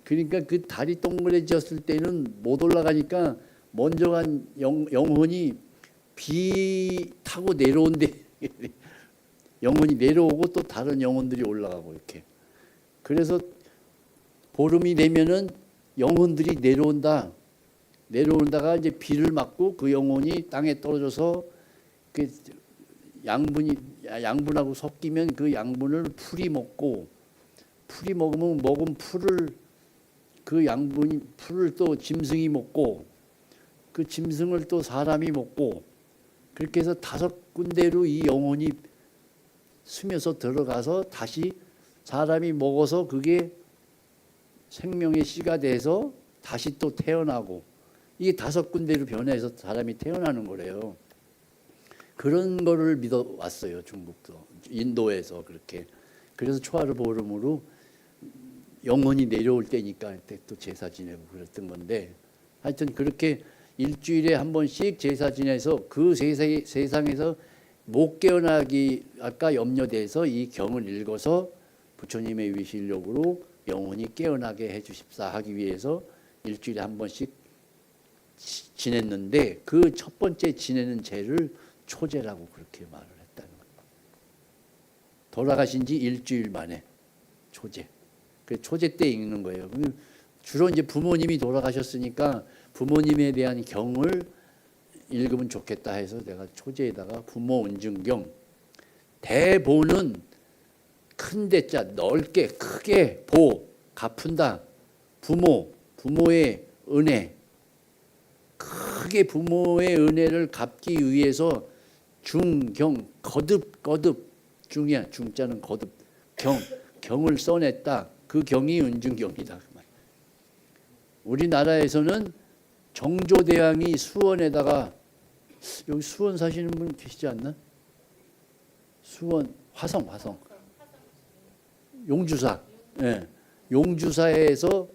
그러니까 그 달이 동그래졌을 때는 못 올라가니까 먼저 간 영혼이 비 타고 내려온대. 영혼이 내려오고 또 다른 영혼들이 올라가고 이렇게. 그래서 보름이 되면은 영혼들이 내려온다가 이제 비를 맞고 그 영혼이 땅에 떨어져서 그 양분하고 섞이면 그 양분을 풀이 먹고, 풀이 먹으면 먹은 풀을 풀을 또 짐승이 먹고, 그 짐승을 또 사람이 먹고, 그렇게 해서 5군데로 이 영혼이 스며서 들어가서 다시 사람이 먹어서 그게 생명의 씨가 돼서 다시 또 태어나고, 이게 5군데로 변해서 사람이 태어나는 거래요. 그런 거를 믿어왔어요. 중국도, 인도에서 그렇게. 그래서 초하루 보름으로 영혼이 내려올 때니까 그때 또 제사 지내고 그랬던 건데, 하여튼 그렇게 일주일에 한 번씩 제사 지내서 그 세상에서 못 깨어나기 아까 염려돼서 이 경을 읽어서 부처님의 위실력으로 영혼이 깨어나게 해주십사 하기 위해서 일주일에 한 번씩 지냈는데, 그 첫 번째 지내는 제를 초제라고 그렇게 말을 했다는 거예요. 돌아가신 지 일주일 만에 초제. 그 초제 때 읽는 거예요. 주로 이제 부모님이 돌아가셨으니까 부모님에 대한 경을 읽으면 좋겠다 해서 내가 초제에다가 부모 은증경. 대보는 큰 대자 넓게 크게 갚은다. 부모의 은혜. 크게 부모의 은혜를 갚기 위해서 중경 거듭 중이야. 중자는 거듭 경을 써냈다. 그 경이 은증경이다. 우리나라에서는 정조대왕이 수원에다가, 여기 수원 사시는 분 계시지 않나? 수원 화성 용주사. 예. 용주사에서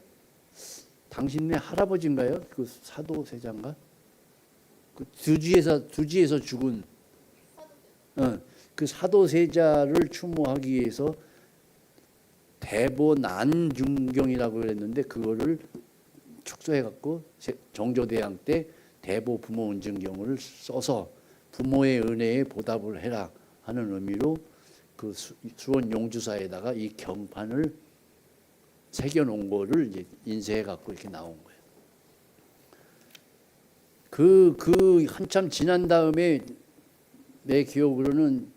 당신네 할아버지인가요? 그 사도세자인가? 그 두지에서 죽은 그 사도세자를 추모하기 위해서 대보난중경이라고 그랬는데, 그거를 축소해갖고 정조대왕 때 대보 부모 은증경을 써서 부모의 은혜에 보답을 해라 하는 의미로 그 수원 용주사에다가 이 경판을 새겨놓은 거를 이제 인쇄해갖고 이렇게 나온 거예요. 그 한참 지난 다음에 내 기억으로는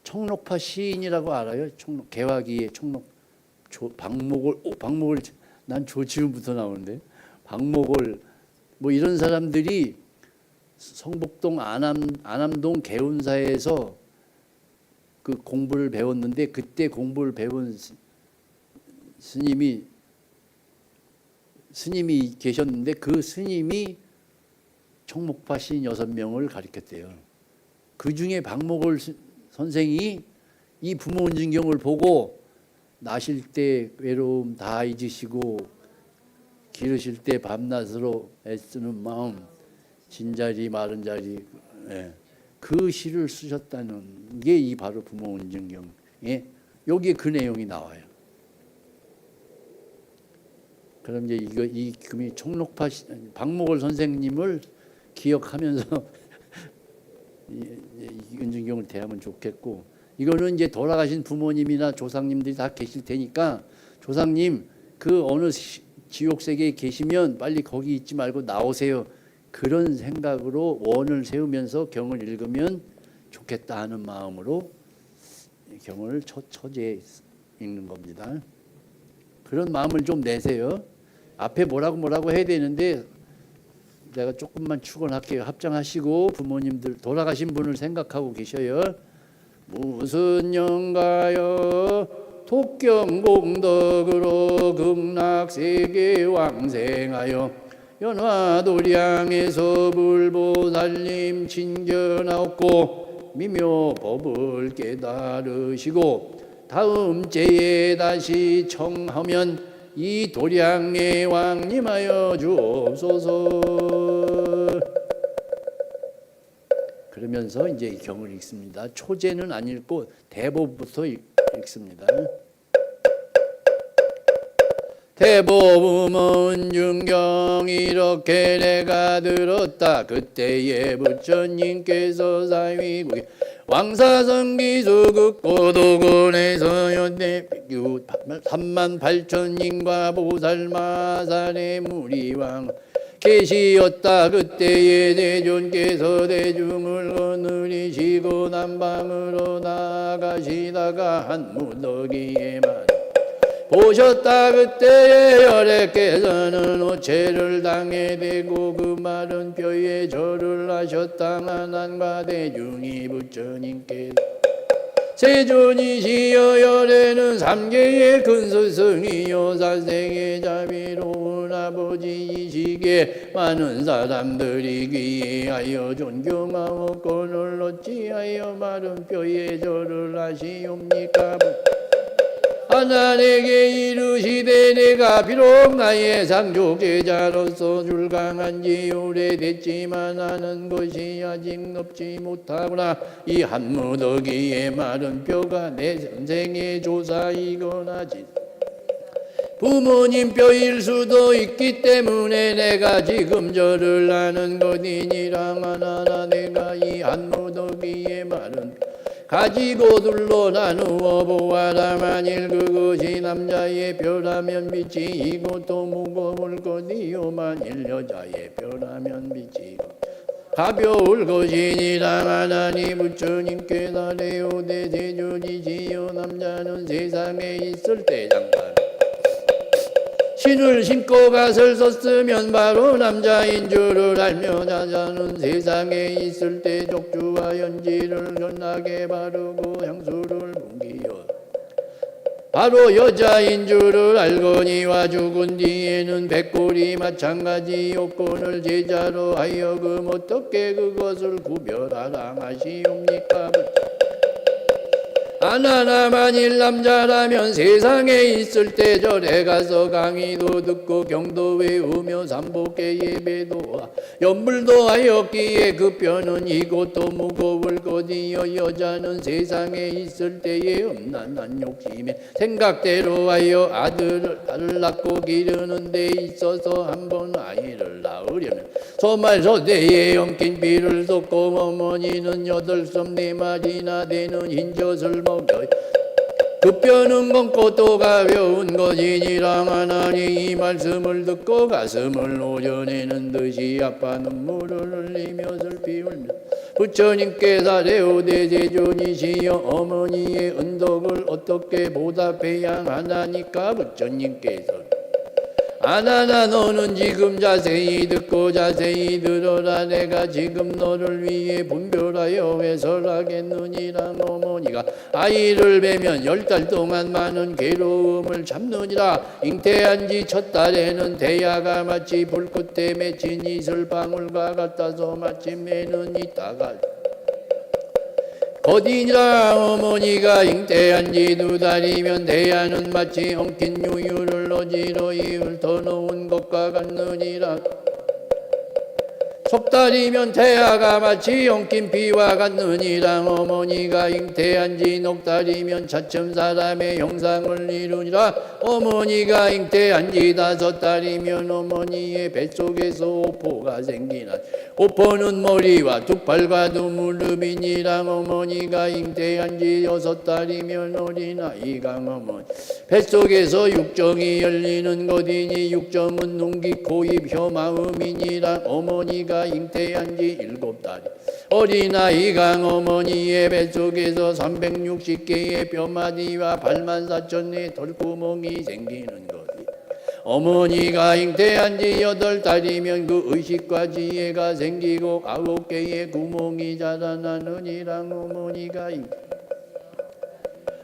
청록파 시인이라고 알아요? 개화기의 박목을 난 조지훈부터 나오는데, 박목을 뭐 이런 사람들이 성북동 안암동 개운사에서 그 공부를 배웠는데, 그때 공부를 배운 스님이 계셨는데, 그 스님이 청목파 시인 6명을 가르쳤대요. 그 중에 박목을 선생이 이 부모 은증경을 보고 나실 때 외로움 다 잊으시고 기르실 때 밤낮으로 애쓰는 마음, 진자리 마른 자리, 그 시를 쓰셨다는 게 이 바로 부모운전경에 여기에 그 내용이 나와요. 그럼 이제 이 금이 총록파 박목월 선생님을 기억하면서 이 은중경을 대하면 좋겠고, 이거는 이제 돌아가신 부모님이나 조상님들이 다 계실 테니까 조상님 그 어느 지옥 세계에 계시면 빨리 거기 있지 말고 나오세요. 그런 생각으로 원을 세우면서 경을 읽으면 좋겠다 하는 마음으로 경을 처제에 읽는 겁니다. 그런 마음을 좀 내세요. 앞에 뭐라고 해야 되는데 내가 조금만 축원할게요. 합장하시고 부모님들 돌아가신 분을 생각하고 계셔요. 무슨 영가여 독경봉덕으로 극락세계 왕생하여 연화도량에서 불보살님 친견하옵고 미묘법을 깨달으시고 다음 제에 다시 청하면 이 도량의 왕님하여 주옵소서. 그러면서 이제 경을 읽습니다. 초제는 안 읽고 대법부터 읽습니다. 대법문중경 이렇게 내가 들었다. 그때에 부처님께서 사위국에 왕사성기수 극고도군에서 연대 38,000인과 보살마산의 무리왕 계시었다. 그때에 대존께서 대중을 거느리시고 남방으로 나아가시다가 한 무더기에만 보셨다. 그때에 열애께서는 오체를 당해 대고 그 마른 뼈에 절을 하셨다. 한안과 대중이 부처님께서 세존이시여 열애는 삼계의 큰 스승이요 사생의 자비로운 아버지이시기에 많은 사람들이 귀하여 존경하고 권을 어찌하여 마른 뼈에 절을 하시옵니까? 하나님께 이르시되 내가 비록 나의 상족제자로서 줄강한지 오래됐지만 하는 것이 아직 높지 못하구나. 이 한무더기의 마른 뼈가 내 선생의 조사이거나 부모님 뼈일 수도 있기 때문에 내가 지금 절을 하는 것이니라. 하나나 내가 이 한무더기의 마른 가지고 둘로 나누어 보아라. 만일 그것이 남자의 뼈라면 빛이 이것도 무거울 것이요 만일 여자의 뼈라면 빛이 가벼울 것이니라. 하나님 부처님께서 레오대 세존이시여 남자는 세상에 있을 때 장관 신을 신고 갓을 썼으면 바로 남자인 줄을 알며 여자는 세상에 있을 때 족주와 연지를 연하게 바르고 향수를 풍기어 바로 여자인 줄을 알거니와 죽은 뒤에는 백골이 마찬가지 요건을 제자로 하여금 어떻게 그것을 구별하라 하시옵니까? 하나나 만일 남자라면 세상에 있을 때 절에 가서 강의도 듣고 경도 외우며 삼복계 예배도 연불도 하였기에 그 뼈는 이곳도 무거울 것이요 여자는 세상에 있을 때에 음란한 욕심에 생각대로 하여 아들을 낳고 기르는 데 있어서 한번 아이를 낳으려면 소말소대에 엉킨 피를 쏟고 어머니는 8섬 4마리나 되는 흰젖을 먹여 그 뼈는 검고 또 가벼운 것이니라. 하나님 이 말씀을 듣고 가슴을 오려내는 듯이 아파 눈물을 흘리며 슬피 울며 부처님께서 레오대 세존이시여 어머니의 은덕을 어떻게 보답해야 하나니까? 부처님께서 하나나 너는 지금 자세히 듣고 자세히 들어라. 내가 지금 너를 위해 분별하여 해설하겠느니라. 어머니가 아이를 베면 10달 동안 많은 괴로움을 참느니라. 잉태한 지 첫 달에는 태야가 마치 불꽃에 맺힌 이슬방울과 같아서 마침내는 있다가 거디니라 어머니가 잉태한지 2달이면 대야는 마치 엉킨 유유를 어지러이 훑어놓은 것과 같느니라. 3달이면 태아가 마치 엉킨 피와 같느니라. 어머니가 잉태한지 6달이면 차츰 사람의 형상을 이루니라. 어머니가 잉태한지 5달이면 어머니의 뱃속에서 오포가 생기나. 오포는 머리와 2팔과 2무릎이니라. 어머니가 잉태한지 6달이면 어린아이가 어머니 뱃속에서 육정이 열리는 것이니 육정은 눈, 귀, 코, 입, 혀, 마음이니라. 어머니가 잉태한지 7달이 어린아이가 어머니의 뱃속에서 360개의 뼈마디와 84,000의 털구멍이 생기는 것이. 어머니가 잉태한지 8달이면 그 의식과 지혜가 생기고 9개의 구멍이 자라나느니라. 어머니가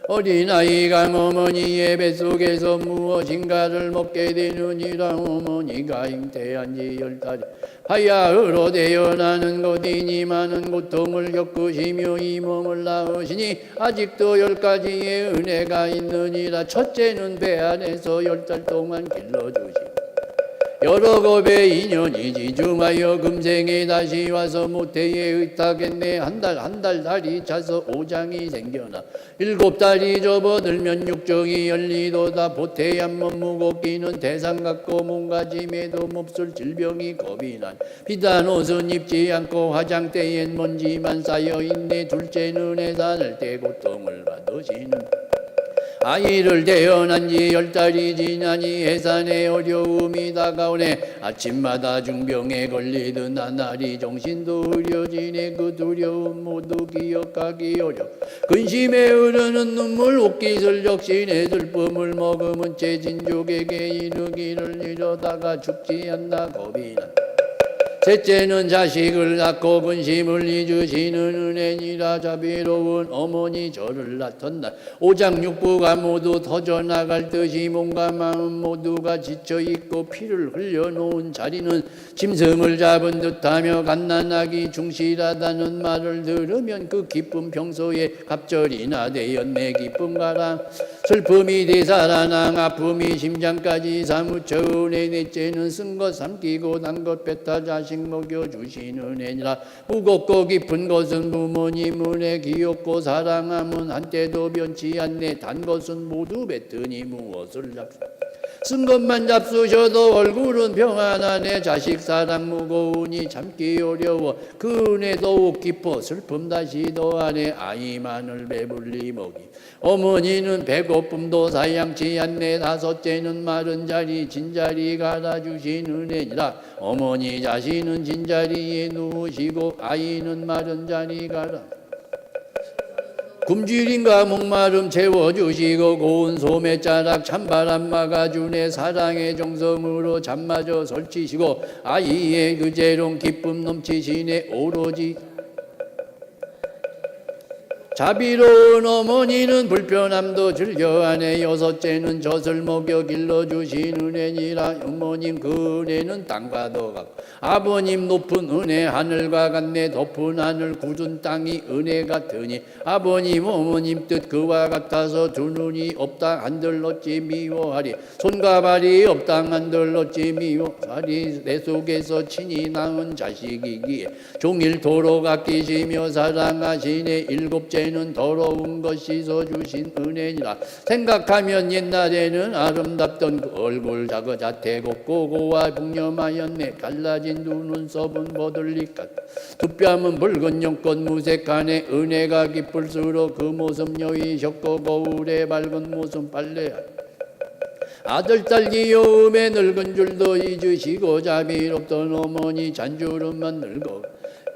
어린아이가 어머니의 뱃속에서 무엇인가를 먹게 되느니라. 어머니가 잉태한지 10달이 하야흐로 태어나는 것이니 많은 고통을 겪으시며 이 몸을 낳으시니 아직도 10가지의 은혜가 있느니라. 첫째는 배 안에서 10달 동안 길러주시고 여러 겁의 인연이 지중하여 금생에 다시 와서 모태에 의탁했네. 한 달 달이 차서 5장이 생겨나 7달이 접어들면 육정이 열리도다. 보태 한번 무겁기는 대상 같고 몸가짐에도 몹쓸 질병이 겁이 난 비단 옷은 입지 않고 화장대엔 먼지만 쌓여있네. 둘째는 해산할 때 고통을 받으시는 아이를 태어난 지 10달이 지나니 해산의 어려움이 다가오네. 아침마다 중병에 걸리던 나날이 정신도 흐려지네. 그 두려움 모두 기억하기 어려 근심에 흐르는 눈물 옷깃을 적시네. 슬픔을 머금은 채 진족에게 이르기를 이러다가 죽지 않나 겁이 나. 셋째는 자식을 낳고 근심을 잊으시는 은혜니라. 자비로운 어머니 저를 낳던 날 5장 6부가 모두 터져나갈 듯이 몸과 마음 모두가 지쳐있고 피를 흘려놓은 자리는 짐승을 잡은 듯하며 갓난아기 충실하다는 말을 들으면 그 기쁨 평소에 갑절이나 되었네. 기쁨과랑 슬픔이 되살아난 아픔이 심장까지 사무쳐 은혜. 넷째는 쓴 것 삼키고 단 것 뱉어 자식 먹여주시는 은혜니라. 무겁고 깊은 것은 부모님 은혜 귀엽고 사랑함은 한때도 변치 않네. 단 것은 모두 뱉으니 무엇을 잡수 쓴 것만 잡수셔도 얼굴은 평안하네. 자식 사랑 무거우니 참기 어려워 그 은혜 더욱 깊어 슬픔 다시 더하네. 아이만을 배불리 먹이 어머니는 배고픔도 사양치 않네. 5째는 마른 자리 진자리 갈아주신 은혜니라. 어머니 자신은 진자리에 누우시고 아이는 마른 자리 갈아 굶주림과 목마름 채워주시고 고운 소매자락 찬바람 막아주네. 사랑의 정성으로 잠마저 설치시고 아이의 그제롱 기쁨 넘치시네. 오로지 자비로운 어머니는 불편함도 즐겨하네. 6째는 젖을 먹여 길러주신 은혜니라. 어머님 그 은혜는 땅과 더 같고 아버님 높은 은혜 하늘과 같네. 덮은 하늘 굳은 땅이 은혜 같으니 아버님 어머님 뜻 그와 같아서 두 눈이 없다 한들 어찌 미워하리. 손과 발이 없다 한들 어찌 미워하리. 내 속에서 친히 낳은 자식이기에 종일토록 아끼시며 사랑하시네. 7째는 더러운 것 씻어주신 은혜니라. 생각하면 옛날에는 아름답던 그 얼굴 작어 자태 곱고 고와 풍념하였네. 갈라진 두 눈썹은 버들릭 같다. 두 뺨은 붉은 연꽃 무색하네. 은혜가 깊을수록 그 모습 여이셨고 거울에 밝은 모습 빨래하네. 아들 딸 귀여움에 늙은 줄도 잊으시고 자비롭던 어머니 잔주름만 늙어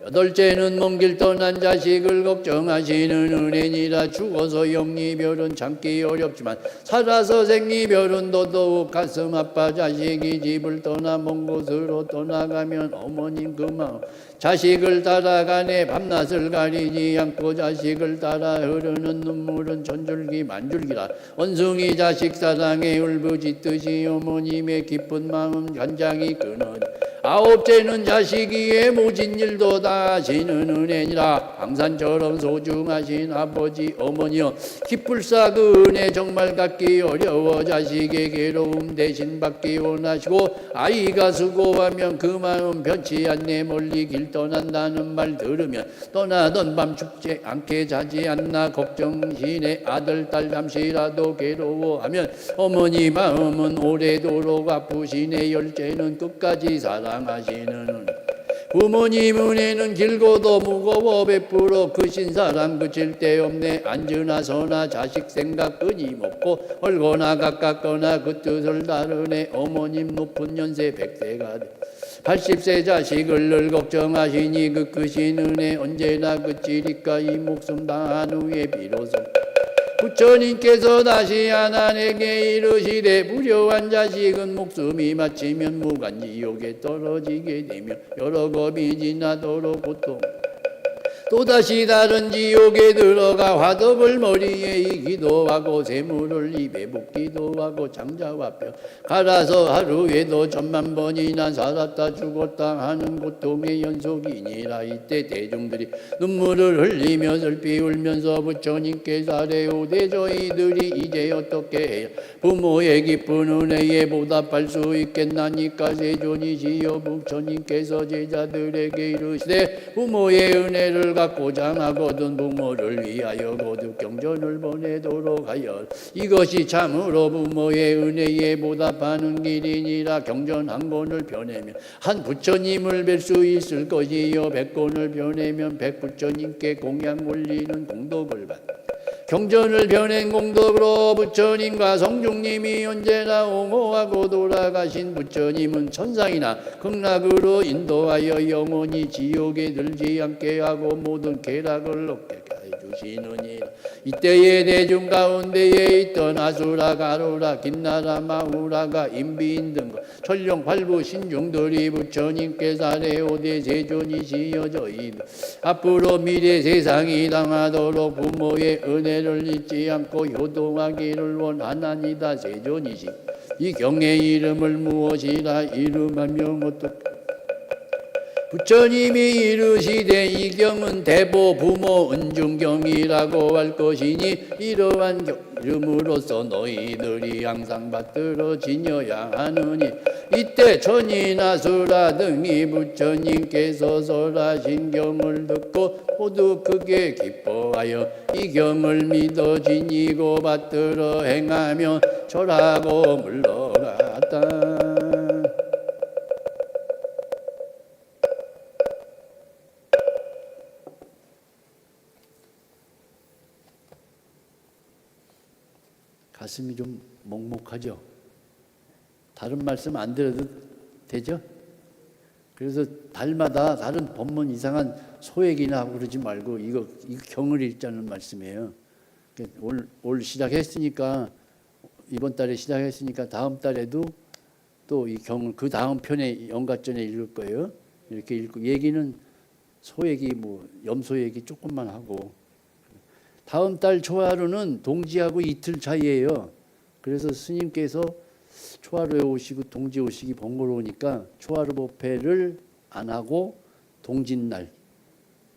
8째는 먼 길 떠난 자식을 걱정하시는 은혜니라. 죽어서 영리별은 참기 어렵지만 살아서 생리별은 더더욱 가슴 아파. 자식이 집을 떠나 먼 곳으로 떠나가면 어머님 그 마음 자식을 따라가네. 밤낮을 가리지 않고 자식을 따라 흐르는 눈물은 천줄기 만줄기라. 원숭이 자식 사랑에 울부짖듯이 어머님의 기쁜 마음 간장이 끊어지 아홉째는 자식이의 모진 일도 다 하시는 은혜니라. 강산처럼 소중하신 아버지 어머니여, 기쁠사 그 은혜 정말 갖기 어려워 자식의 괴로움 대신 받기 원하시고, 아이가 수고하면 그 마음 변치 않네. 멀리 길 떠난다는 말 들으면 떠나던 밤 춥지 않게 자지 않나. 걱정시네. 아들 딸 잠시라도 괴로워하면 어머니 마음은 오래도록 아프시네. 열째는 끝까지 사랑하시는 부모님 은혜는 길고도 무거워 베풀어 크신 사랑 그칠 데 없네. 앉으나 서나 자식 생각 끊임없고, 얼거나 가깝거나 그 뜻을 다르네. 어머님 높은 연세 100세가 돼 80세 자식을 늘 걱정하시니 그 크신 은혜 언제나 그치리까. 이 목숨 다한 후에 비로소 부처님께서 다시 하나님께 이르시되, 불효한 자식은 목숨이 마치면 무간지옥에 떨어지게 되며 여러 겁이 지나도록 고통, 또다시 다른 지옥에 들어가 화덕을 머리에 이기도 하고 쇠물을 입에 붓기도 하고 장자와 뼈 갈아서 하루에도 10,000번이나 살았다 죽었다 하는 고통의 연속이니라. 이때 대중들이 눈물을 흘리며 슬피 울면서 부처님께 아뢰오되, 저희들이 이제 어떻게 해야 부모의 깊은 은혜에 보답할 수 있겠나니까. 세존이시여 부처님께서 제자들에게 이르시되, 부모의 은혜를 갖고자 하거든 부모를 위하여 거듭 경전을 보내도록 하여, 이것이 참으로 부모의 은혜에 보답하는 길이니라. 경전 한 권을 펴내면 한 부처님을 뵐 수 있을 것이요, 100권을 펴내면 100부처님께 공양 올리는 공덕을 받다. 경전을 펴낸 공덕으로 부처님과 성중님이 언제나 옹호하고 돌아가신 부처님은 천상이나 극락으로 인도하여 영원히 지옥에 들지 않게 하고 모든 쾌락을 얻게 해주시느니라. 이때의 대중 가운데에 있던 아수라 가루라 김나라 마우라가 인비인 등과 천령 팔부 신중들이 부처님께 아뢰오되, 세존이시여 저희들 앞으로 미래 세상이 당하도록 부모의 은혜를 잊지 않고 효도하기를 원하나니다. 세존이시 이 경의 이름을 무엇이라 이름하면 어떻게? 부처님이 이르시되, 이 경은 대보 부모 은중경이라고 할 것이니, 이러한 이름으로써 너희들이 항상 받들어 지녀야 하느니. 이때 천이나 수라 등이 부처님께서 설하신 경을 듣고 모두 크게 기뻐하여 이 경을 믿어 지니고 받들어 행하며 절하고 물러갔다. 가슴이 좀 먹먹하죠? 다른 말씀 안 드려도 되죠? 그래서 달마다 다른 법문 이상한 소액이나 하고 그러지 말고 이거 경을 읽자는 말씀이에요. 올 시작했으니까, 이번 달에 시작했으니까 다음 달에도 또 이 경을 그 다음 편에 연가전에 읽을 거예요. 이렇게 읽고, 얘기는 소액이 뭐 염소얘기 조금만 하고, 다음 달 초하루는 동지하고 이틀 차이예요. 그래서 스님께서 초하루에 오시고 동지 오시기 번거로우니까 초하루 법회를 안 하고 동짓날,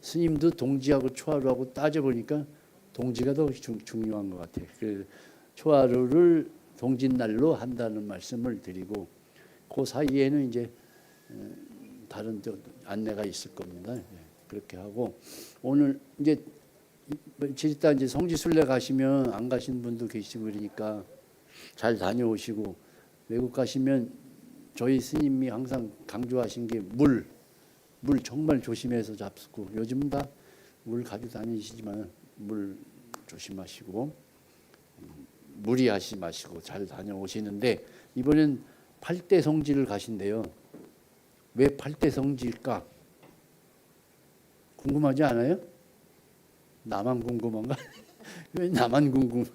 스님도 동지하고 초하루하고 따져보니까 동지가 더 중요한 것 같아요. 그래서 초하루를 동짓날로 한다는 말씀을 드리고, 그 사이에는 이제 다른 안내가 있을 겁니다. 그렇게 하고, 오늘 이제 며칠 있다 이제 성지순례 가시면 안 가신 분도 계시고 그러니까 잘 다녀오시고, 외국 가시면 저희 스님이 항상 강조하신 게 물 정말 조심해서 잡수고, 요즘 다 물 가지고 다니시지만 물 조심하시고 무리하지 마시고 잘 다녀오시는데, 이번엔 8대 성지를 가신대요. 왜 8대 성지일까? 궁금하지 않아요? 나만 궁금한가? 왜 나만 궁금해?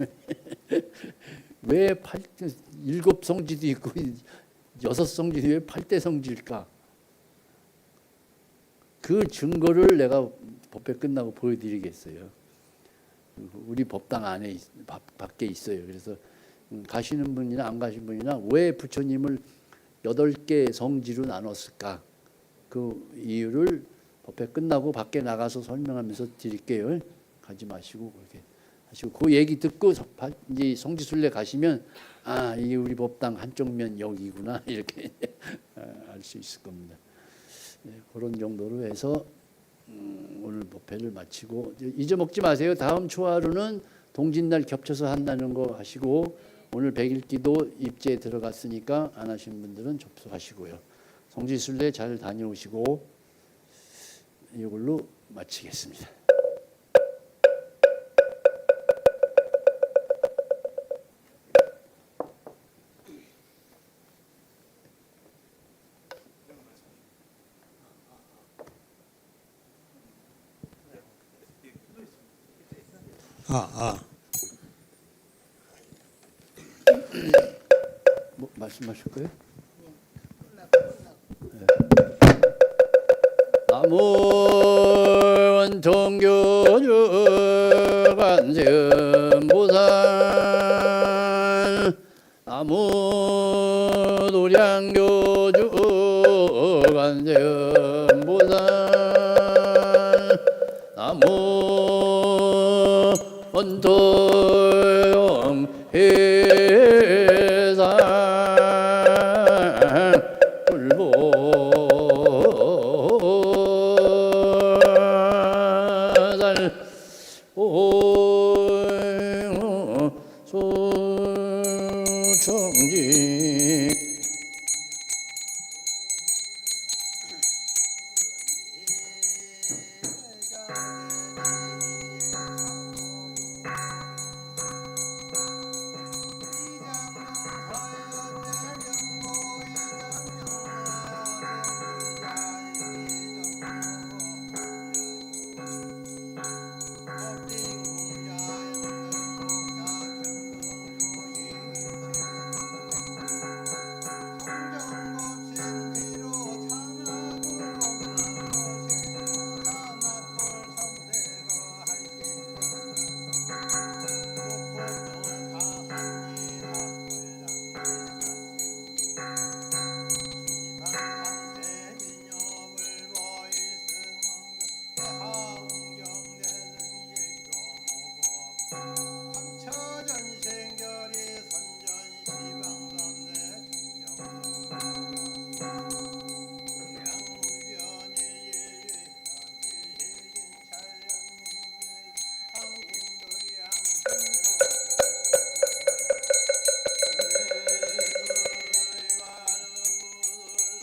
왜 7성지도 있고 6성지도 왜 8대 성지일까? 그 증거를 내가 법회 끝나고 보여드리겠어요. 우리 법당 안에 밖에 있어요. 그래서 가시는 분이나 안 가신 분이나 왜 부처님을 8개 성지로 나눴을까? 그 이유를 법회 끝나고 밖에 나가서 설명하면서 드릴게요. 가지 마시고 그렇게 하시고 그 얘기 듣고 이제 성지순례 가시면 아, 이게 우리 법당 한쪽 면 여기구나 이렇게 알 수 있을 겁니다. 네, 그런 정도로 해서 오늘 법회를 마치고 잊어먹지 마세요. 다음 초하루는 동짓날 겹쳐서 한다는 거 하시고 오늘 백일기도 입제에 들어갔으니까 안 하신 분들은 접수하시고요. 성지순례 잘 다녀오시고 이걸로 마치겠습니다. 뭐 말씀하실 거예요? 네. 남원 정교주 관세음보살 남원 도량교주 관세음보살 남원 원토용 해산 불보살 소청지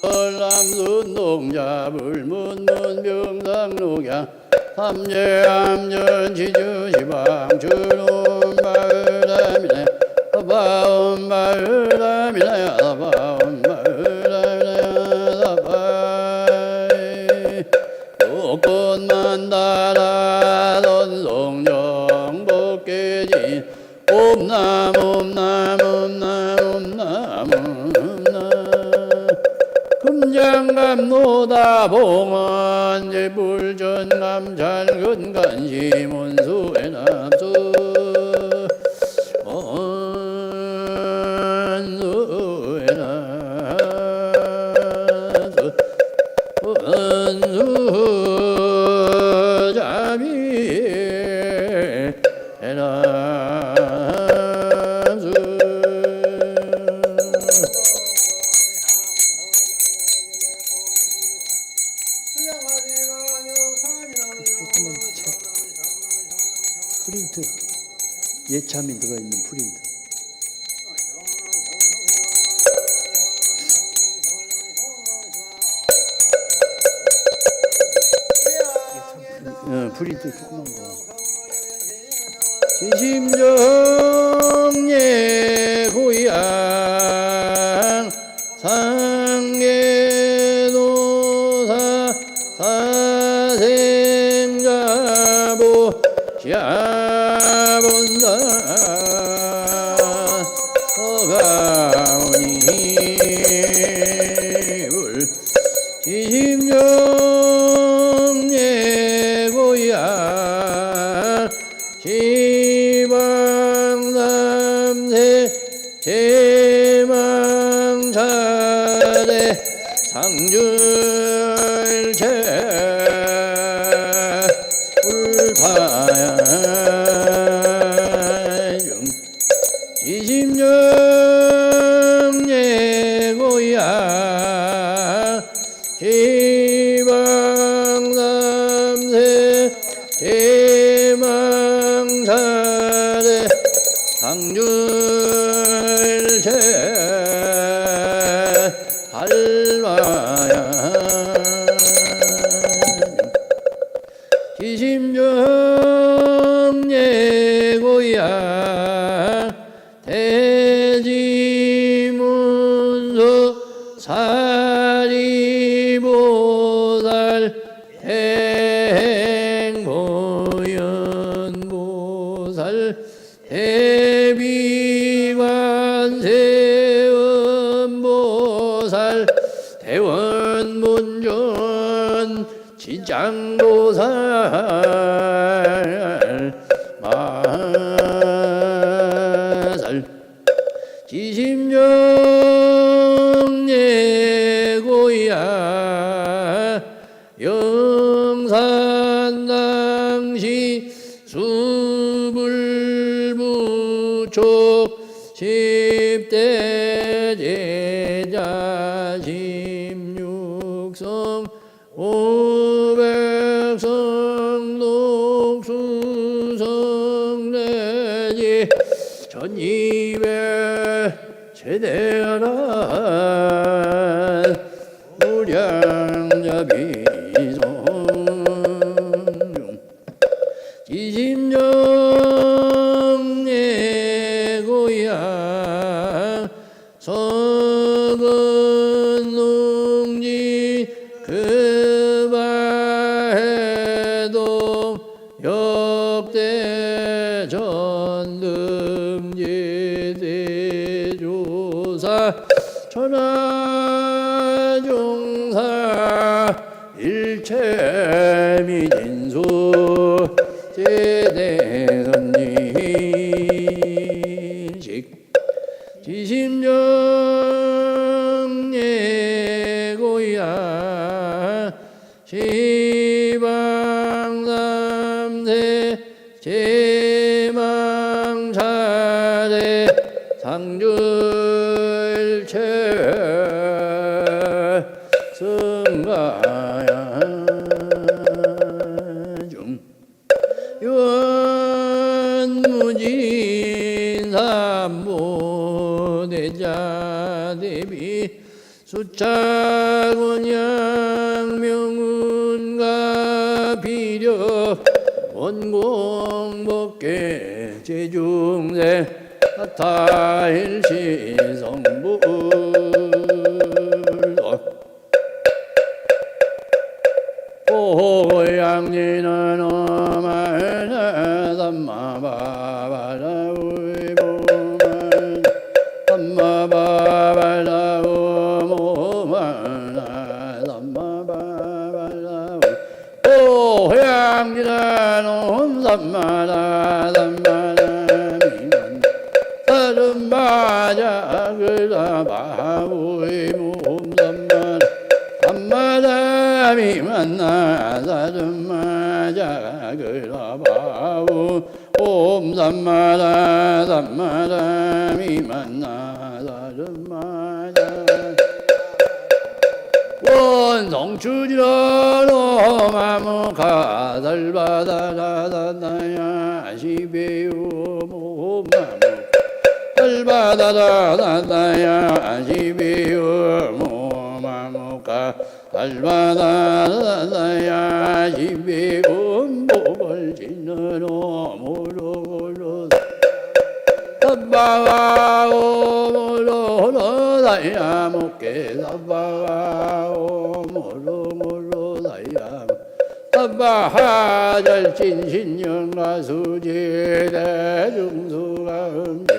설랑순동자불문문병상록양 삼재암전 지주시방 주놈마을람이네 아바옴마을람이네 아바옴마을람이네 아바이 꽃만 달아던 송정복계진 옴남 옴남 옴남 옴남 옴남 금장감노다 봉원 제불전감 잘근간시 문수의 남수 원수의 남수 원수 자비의 남수 프린트 예참이 들어있는 프린트 프린트 조그만 거 지심정예 고향 상계도사 사생자보 야본사 서가오니 울 지심정예 고향 지방삼세 제망차 시방삼세 대망사대 상줄체 할마야 기심정예고야 대지문서 사리보살 행보연보살 대비관세음보살 대원문전 진장보살 마살 지심정예고야 영산당시 수불부촉 10대 제자 16성 500성 녹수성내지 전이배 제대하라 무량자비송 지심정예고야 서근농지 그바해동 역대 전등제대조사 천하종사 일체미진수 제대선지식 지심정예고야 시방삼세 제망차례 상줄체 승가야 중 유언무진삼보대자 대비 수차곤양 명운가 비력 원공법계 제중세 타일시성부 고양지는 어마나 삼마바바라우이보만 삼마바바라우모마나 삼마바바라우 고양지는 삼마라 삼마라미만 사름마자 그라바우이몸 삼마라 삼마라미 만나 사름마자 그라바우 옴 삼마라 삼마라미 만나 사름마자 원성추지러로 마무카 달바다라다나야 시베우모 마무 달바다라다나야 시베우모 마무카 달바다라다나야 시베우모벌 진으로 모로로 sabbawa daya mukke sabbawa moro daya sabbaha 절진신령가 수지대 중수가 음지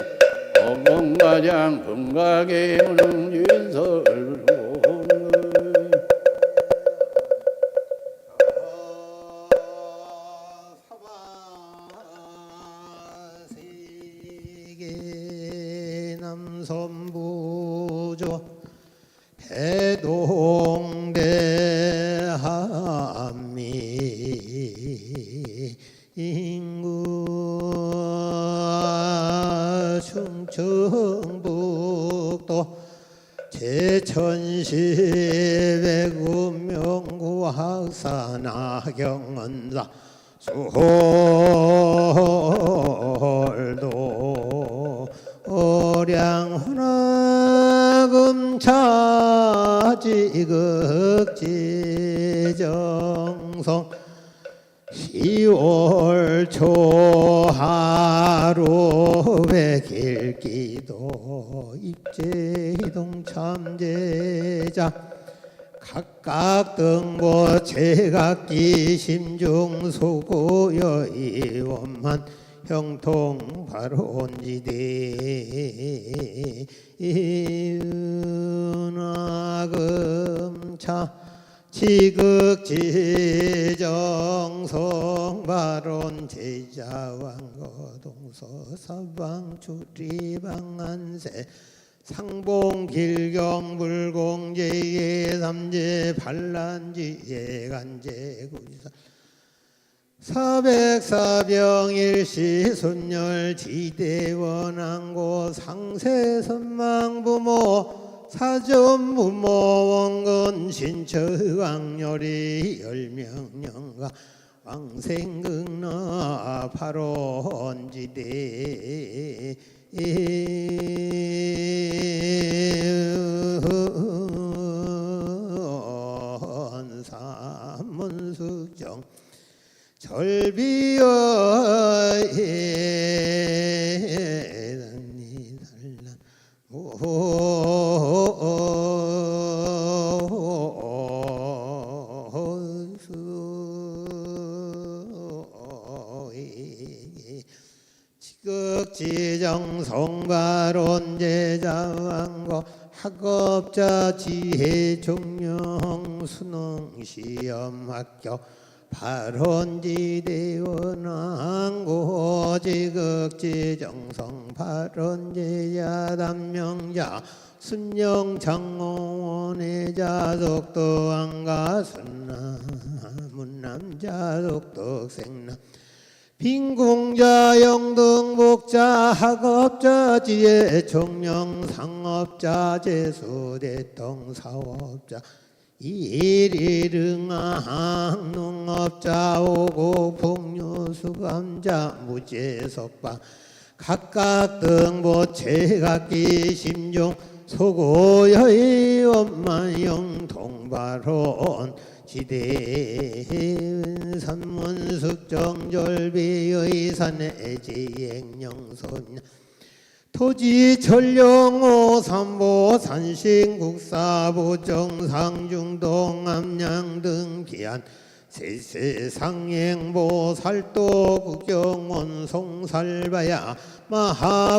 어공가장 분가계 무능진설 남선부조 해동대한미 인구 충청북도 제천시백운명구학사나경은사 수홀도 오량훈화금차지극지정성 10월 초하루 백일기도 입제이동 참제자 각각 등보 제각기 심중 소고여 이원만 형통 발혼지대 이은하금차 지극지정성 발언 제자왕거동서 사방출이방안세 상봉길경불공제예 삼재 반란지예 간제구사 사백사병일시 손열 지대원항고 상세선망부모 사전부모 원건 신처왕열이 열명령가 왕생극나 발원지대 사문숙정 절비어에 달라 지극지정성발원 제자왕고 학업자 지혜 종령 수능 시험 합격 발원지대원항고 지극지정성 발원제자 담명자 순영장원의 자독도 안가순나 문남자독도 생남 빈공자 영등복자 학업자 지혜 총령 상업자 제수대통 사업자 일일응항 농업자 오고 풍류수감자 무제석방 각각 등보 제각기 심중 소고여의 원만영 동발원 지대 산문숙정절비의 산의 지행령손 토지 전령호 삼보 산신국사부 정상중동 암양 등 기한 세세상행보 살도 국경원 송살바야 마하반야바라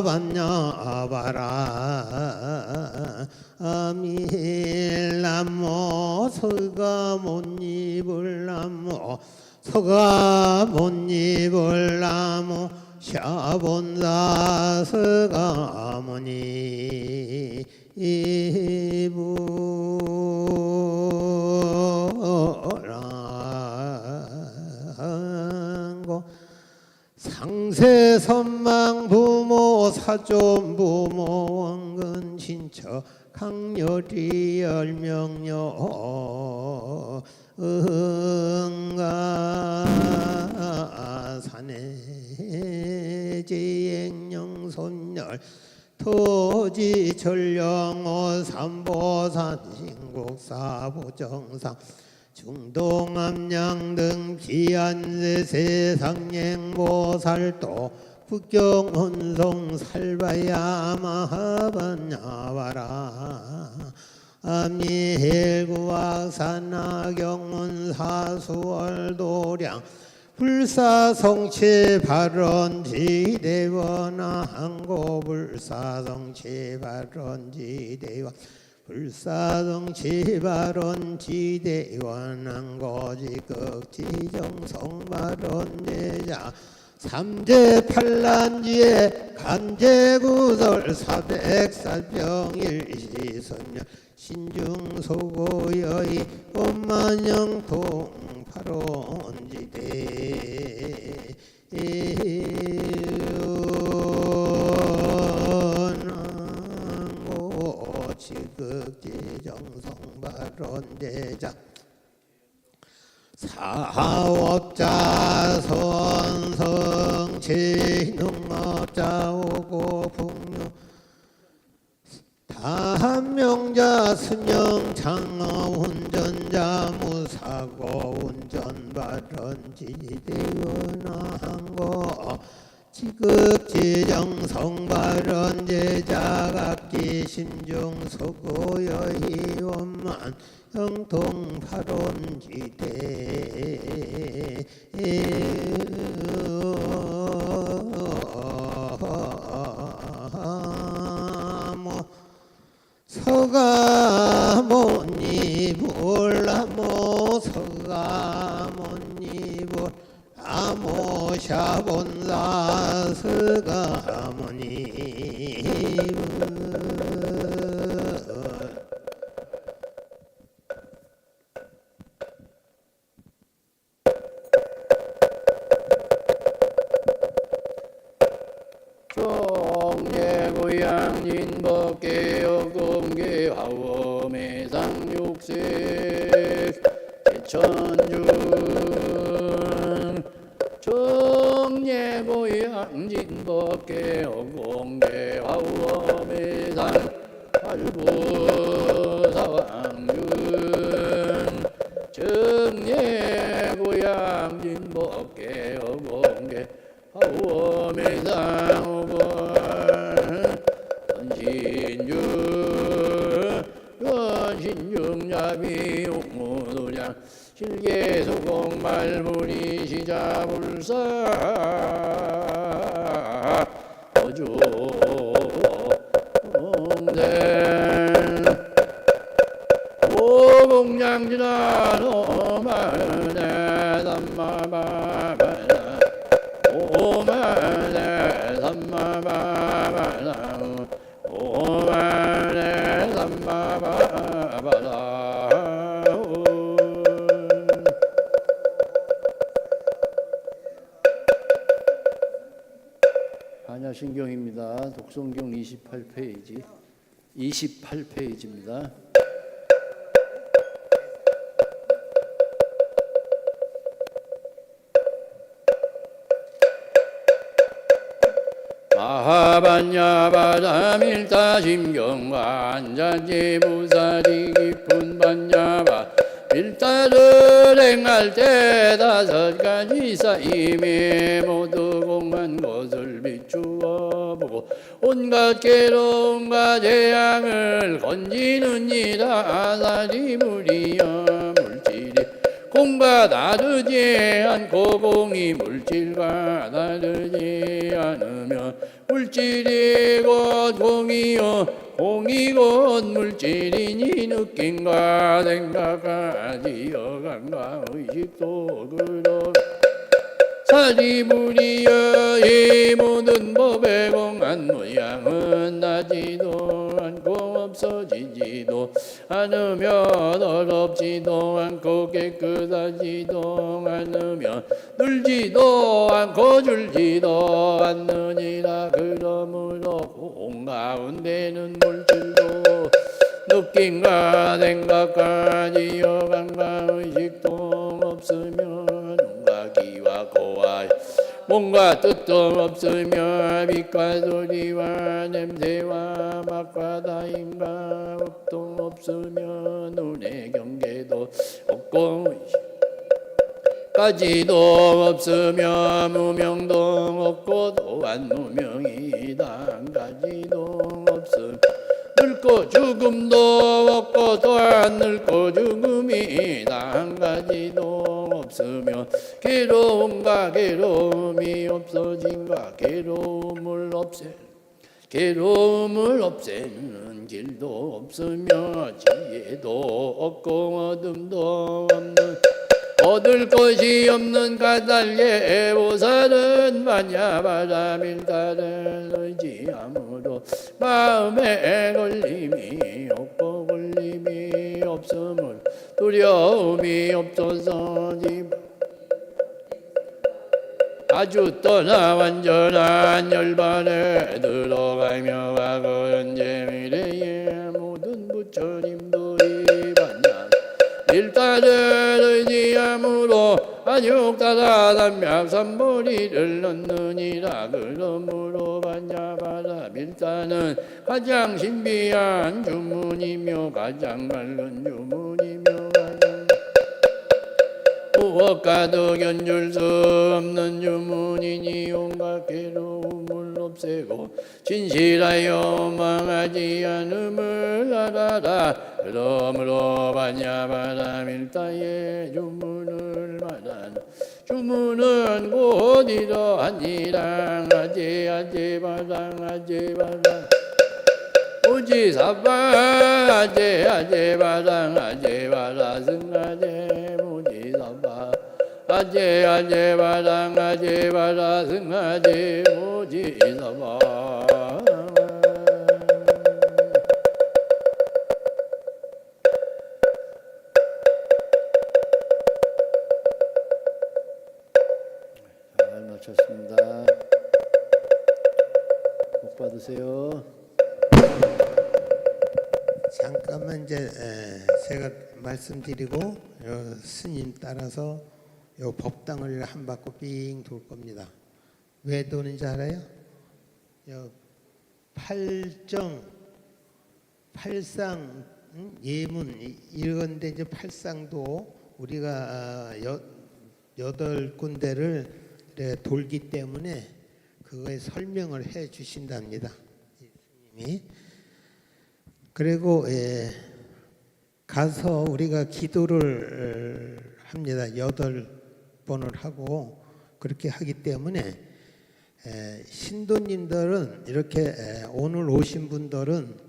아밀남모 서가 못 입을 나무 서가 못 입을 나무 샤본사 서가 못 입으라 상세선망 부모 사존 부모 원근 친처 강렬이 열명여 응가산에 지행령손열 토지 전령호 삼보산 신국사부정상 중동암양 등 기안세 세상행보살도 국경혼송 살바야 마하반야와라 암미헬구악산하경문 사수월도량 불사성체 발원지대원아 항고불사성체 발원지대원 불사성체 발원지대원 항고지극지정성 발원제자 삼재팔란지에 간제구설 사백살병일시선열 신중소고여의 엄만영통 발원지대 원항고 지극 사업자 선성 진흥업자 오고 풍류 다한명자 승영 장어 운전자 무사고 운전발언 지대연한 거 지급지정 성발언 제자각기 신중 서고여희 원만 형통 발언지대 서가모니불 나모 서가모니불 나모샤본사 서가모니불 정예고양진법계 여공계 화엄해상 육색 제천중 정예고양진법계 여공계 화엄해상 팔부사왕중 정예고양진법계 여공계 화엄해상 신중야비 옥무도량 실계소공 말무리 시자불사 어주홍대 오공양지나노마네 삼마바바나 오마네 삼마바바나 오마네 삼마바바나 한야신경입니다. 독성경 28페이지입니다. 마하반야바다밀타 심경관자지 부사지 깊은 반야바 밀타를 행할 때 5가지 쌓임에 모두 공한 것을 비추어 보고 온갖 괴로움과 재앙을 건지느니라. 사리무리여 물질이 공과 다르지 않고 공이 물질과 다르지 않으면 물질이 곧 공이요 공이 곧 물질이니 느낌과 생각까지 여감과 의식도 그렇 사리무리여 이 모든 법의 공한 모양은 나지도 않고 없어지지도 않으며 더럽지도 않고 깨끗하지도 않으며 늘지도 않고 줄지도 않느니라. 그러므로 공 가운데는 물질도 느낌과 생각까지 여감과 의식도 없으며 눈과 귀와 코와 몸과 뜻도 없으며 빛과 소리와 냄새와 맛과 다임과 업도 없으며 눈의 경계도 없고 까지도 없으며 무명도 없고 또한 무명이다. 한 가지도 없으며 늙고 죽음도 없고 또한 늙고 죽음이다. 한 가지도 없으며 괴로움과 괴로움이 없어진과 괴로움을 없애는 길도 없으며 지혜도 없고 어둠도 없는 얻을 것이 없는 까닭에 보살은 반야바라밀타를 의지함으로 마음에 걸림이 없고 걸림이 없음을 두려움이 없어서 아주 떠나 완전한 열반에 들어가며 과거 현재 미래의 모든 부처님들이 반야 일단을 의지함으로 반육다다단명삼보리를 넣느니라. 그러므로 반야바라 밀다는 가장 신비한 주문이며 가장 맑은 주문이며 가장 무엇과도 견줄 수 없는 주문이니 온갖 괴로움을 없애고 진실하여 망하지 않음을 알아라. 그러므로 반야바라 밀다의 주문을 말한 주문은 곧 이러하니라. 아제바당 무지사바 아제바당 아제바라 승아제 무지사바 아제바당 아제바라 승아제 무지사바. 잘 마쳤습니다. 복 받으세요. 잠깐만 이제 제가 말씀드리고 스님 따라서 요 법당을 한 바퀴 삥 돌 겁니다. 왜 도는지 알아요? 요 팔정, 팔상, 예문 이런데 이제 팔상도 우리가 8군데를 돌기 때문에 그거에 설명을 해 주신답니다. 스님이. 그리고 가서 우리가 기도를 합니다. 8번을 하고 그렇게 하기 때문에 신도님들은 이렇게 오늘 오신 분들은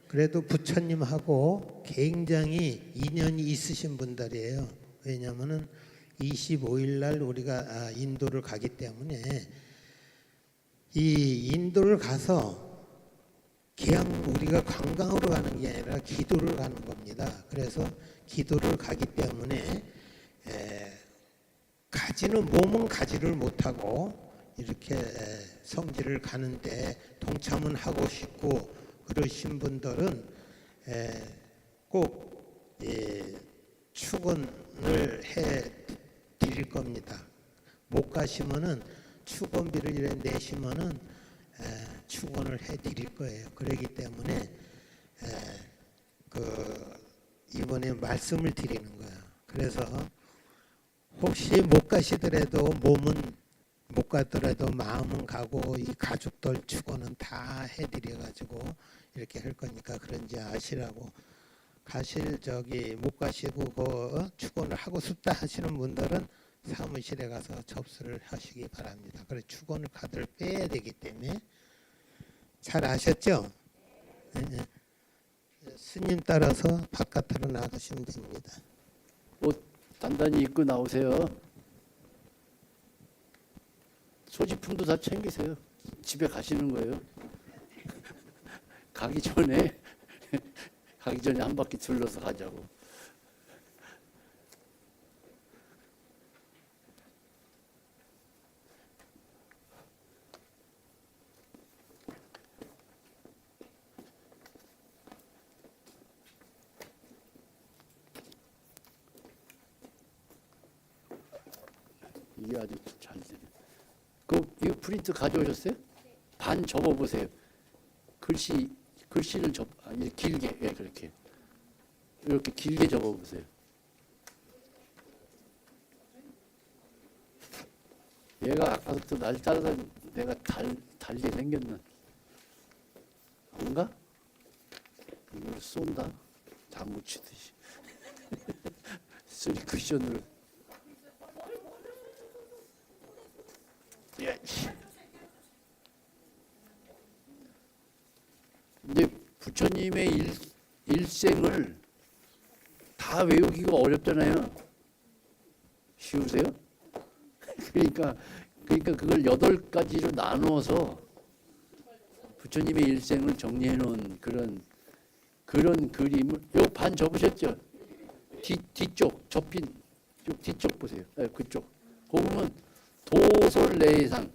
그래도 부처님하고 굉장히 인연이 있으신 분들이에요. 왜냐하면은 25일 날 우리가 인도를 가기 때문에 이 인도를 가서 그냥 우리가 관광으로 가는 게 아니라 기도를 가는 겁니다. 그래서 기도를 가기 때문에 몸은 가지를 못하고 이렇게 성지를 가는데 동참은 하고 싶고 그러신 분들은 꼭 축원을 해 드릴 겁니다. 못 가시면은 축원비를 이래 내시면은 축원을 해 드릴 거예요. 그렇기 때문에 이번에 말씀을 드리는 거예요. 그래서 혹시 못 가시더라도 몸은 못 가더라도 마음은 가고 이 가족들 축원은 다 해드려 가지고 이렇게 할 거니까 그런지 아시라고. 못 가시고 축원을 하고 싶다 하시는 분들은 사무실에 가서 접수를 하시기 바랍니다. 그래 축원을 카드를 빼야 되기 때문에 잘 아셨죠? 네. 스님 따라서 바깥으로 나가시면 됩니다. 옷 단단히 입고 나오세요. 소지품도 다 챙기세요. 집에 가시는 거예요. 가기 전에 한 바퀴 둘러서 가자고. 이게 아주 잘 되네. 이거 프린트 가져오셨어요? 반 접어보세요. 글씨를 길게, 그렇게. 이렇게 길게 접어보세요. 얘가 아까부터 날 따라다 내가 달게 생겼나? 뭔가? 이걸 쏜다? 당구 치듯이. 쓰리 쿠션으로. 근데 부처님의 일생을 다 외우기가 어렵잖아요. 쉬우세요? 그러니까 그걸 8가지로 나누어서 부처님의 일생을 정리해 놓은 그런 그림을 요 반 접으셨죠? 뒤쪽 접힌 뒤쪽 보세요. 그쪽. 그거는 도솔내상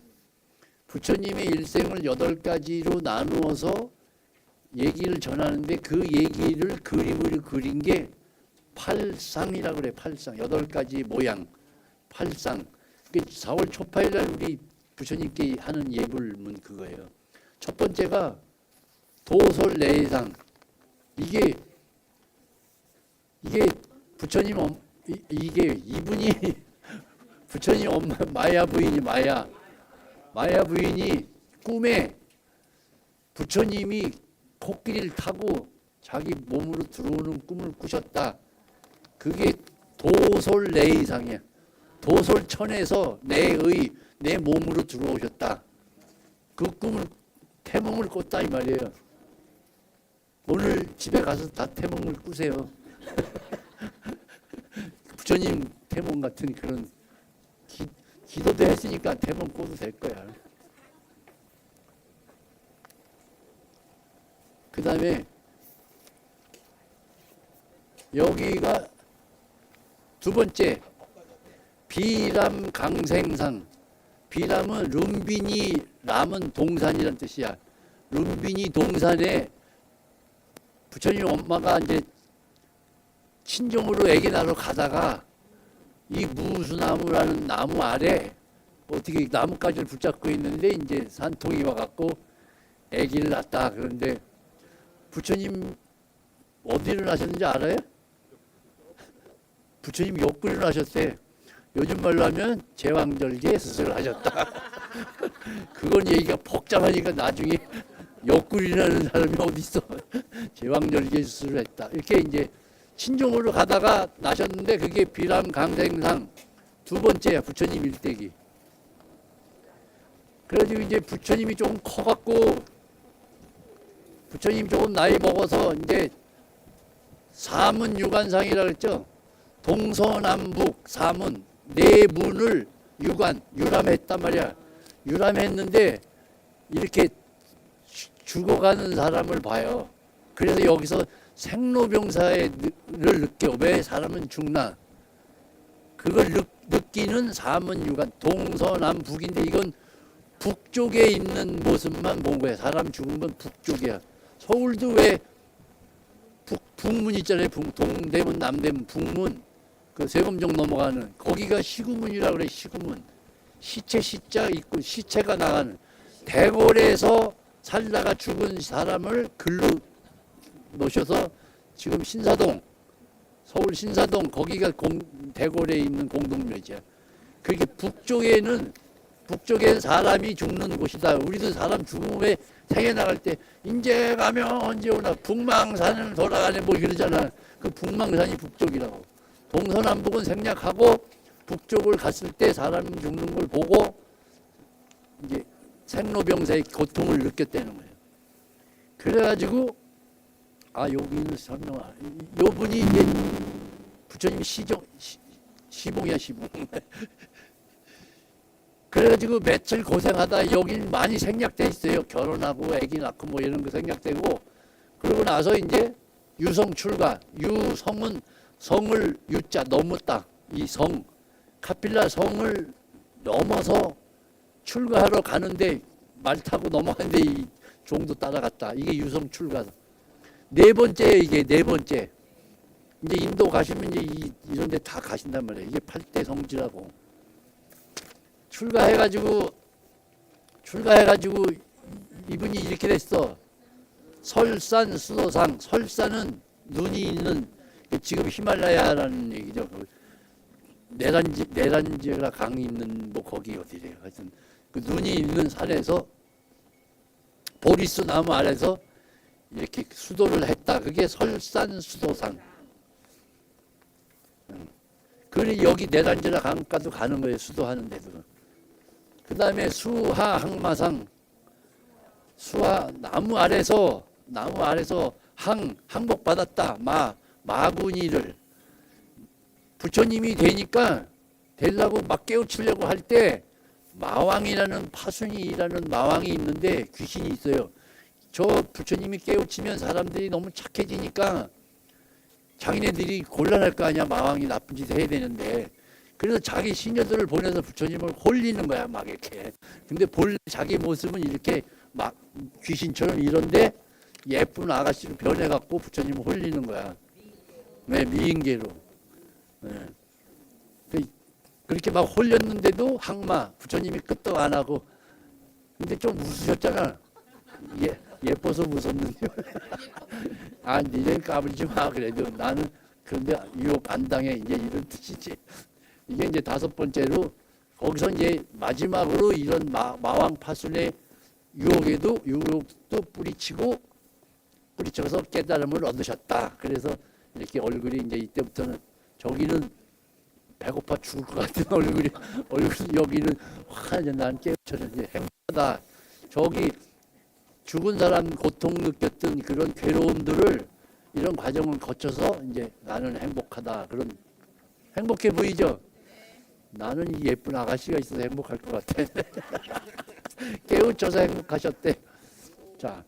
부처님의 일생을 8가지로 나누어서 얘기를 전하는데 그 얘기를 그림으로 그린 게 팔상이라고 그래요. 팔상. 8가지 모양. 팔상. 4월 초파일 날 우리 부처님께 하는 예불문 그거예요. 첫 번째가 도솔내상. 이게 부처님 이게 이분이 부처님 엄마 마야 부인이 마야 부인이 꿈에 부처님이 코끼리를 타고 자기 몸으로 들어오는 꿈을 꾸셨다. 그게 도솔내이상이야. 도솔천에서 내 몸으로 들어오셨다. 그 꿈을 태몽을 꿨다 이 말이에요. 오늘 집에 가서 다 태몽을 꾸세요. 부처님 태몽 같은 그런 기도도 했으니까 태몽 꿔도 될 거야. 그 다음에 여기가 두 번째 비람 강생상. 비람은 룸비니 람은 동산이라는 뜻이야. 룸비니 동산에 부처님 엄마가 이제 친정으로 아기 낳으러 가다가 이 무수나무라는 나무 아래 어떻게 나뭇가지를 붙잡고 있는데 이제 산통이 와갖고 아기를 낳았다. 그런데 부처님 어디를 낳으셨는지 알아요? 부처님 옆구리를 낳으셨대. 요즘 말로 하면 제왕절개 수술을 하셨다. 그건 얘기가 복잡하니까 나중에 옆구리라는 사람이 어디 있어? 제왕절개 수술을 했다. 이렇게 이제 친정으로 가다가 나셨는데 그게 비람 강생상 두 번째야. 부처님 일대기. 그래가지고 이제 부처님이 조금 커갖고 부처님 조금 나이 먹어서 이제 사문유관상이라 그랬죠. 동서남북 사문 네 문을 유람했단 말이야. 유람했는데 이렇게 죽어가는 사람을 봐요. 그래서 여기서 생로병사를 느껴. 왜 사람은 죽나? 그걸 느끼는 사문유관 동서남북인데 이건 북쪽에 있는 모습만 본 거야. 사람 죽은 건 북쪽이야. 서울도 왜 북문 있잖아요. 동대문, 남대문, 북문. 그 세검정 넘어가는 거기가 시구문이라고 그래. 시구문. 시자 있고 시체가 나가는 대궐에서 살다가 죽은 사람을 글로 놓으셔서 지금 신사동, 서울 신사동 거기가 대궐에 있는 공동묘지야. 그렇게 북쪽에는 사람이 죽는 곳이다. 우리도 사람 죽음에 생에 나갈 때 인제 가면 언제 오나 북망산을 돌아가네 뭐 이러잖아. 그 북망산이 북쪽이라고. 동서남북은 생략하고 북쪽을 갔을 때 사람 죽는 걸 보고 이제 생로병사의 고통을 느꼈다는 거예요. 그래가지고 여기는 설명 요 분이 이제 부처님 시봉이야 시봉. 그래가지고 며칠 고생하다 여긴 많이 생략돼 있어요. 결혼하고 아기 낳고 뭐 이런 거 생략되고 그러고 나서 이제 유성 출가. 유성은 성을 유자 넘었다. 이 성 카필라 성을 넘어서 출가하러 가는데 말 타고 넘어가는데 이 종도 따라갔다. 이게 유성 출가. 네 번째 이게 네 번째. 이제 인도 가시면 이제 이런 데 다 가신단 말이에요. 이게 8대 성지라고. 출가해가지고 이분이 이렇게 됐어. 설산 수도상. 설산은 눈이 있는 지금 히말라야라는 얘기죠. 내란지가 강이 있는 뭐 거기 어디래요. 하여튼 그 눈이 있는 산에서 보리수 나무 아래서 이렇게 수도를 했다. 그게 설산 수도상. 그러니 여기 내란지라 강가도 가는 거예요. 수도하는 데도. 그 다음에 수하 항마상. 수하 나무 아래서 항복 받았다. 마구니를 부처님이 되려고 막 깨우치려고 할 때 마왕이라는 파순이라는 마왕이 있는데 귀신이 있어요. 저 부처님이 깨우치면 사람들이 너무 착해지니까 자기네들이 곤란할 거 아니야. 마왕이 나쁜 짓을 해야 되는데. 그래서 자기 시녀들을 보내서 부처님을 홀리는 거야. 막 이렇게. 근데 본래 자기 모습은 이렇게 막 귀신처럼 이런데 예쁜 아가씨로 변해갖고 부처님을 홀리는 거야. 네, 미인계로. 네. 그렇게 막 홀렸는데도 항마 부처님이 끄떡 안 하고. 근데 좀 웃으셨잖아. 예뻐서 웃었는데. 아, 니네 까불지 마. 그래도 나는 그런데 유혹 안 당해. 이제 이런 뜻이지. 이게 이제 다섯 번째로 거기서 이제 마지막으로 이런 마왕 파순의 유혹도 뿌리쳐서 깨달음을 얻으셨다. 그래서 이렇게 얼굴이 이제 이때부터는 저기는 배고파 죽을 것 같은 얼굴 여기는 난 깨우쳐서 이제 행복하다. 저기 죽은 사람 고통 느꼈던 그런 괴로움들을 이런 과정을 거쳐서 이제 나는 행복하다. 그런 행복해 보이죠? 나는 이 예쁜 아가씨가 있어서 행복할 것 같아. 깨우쳐서 행복하셨대. 자,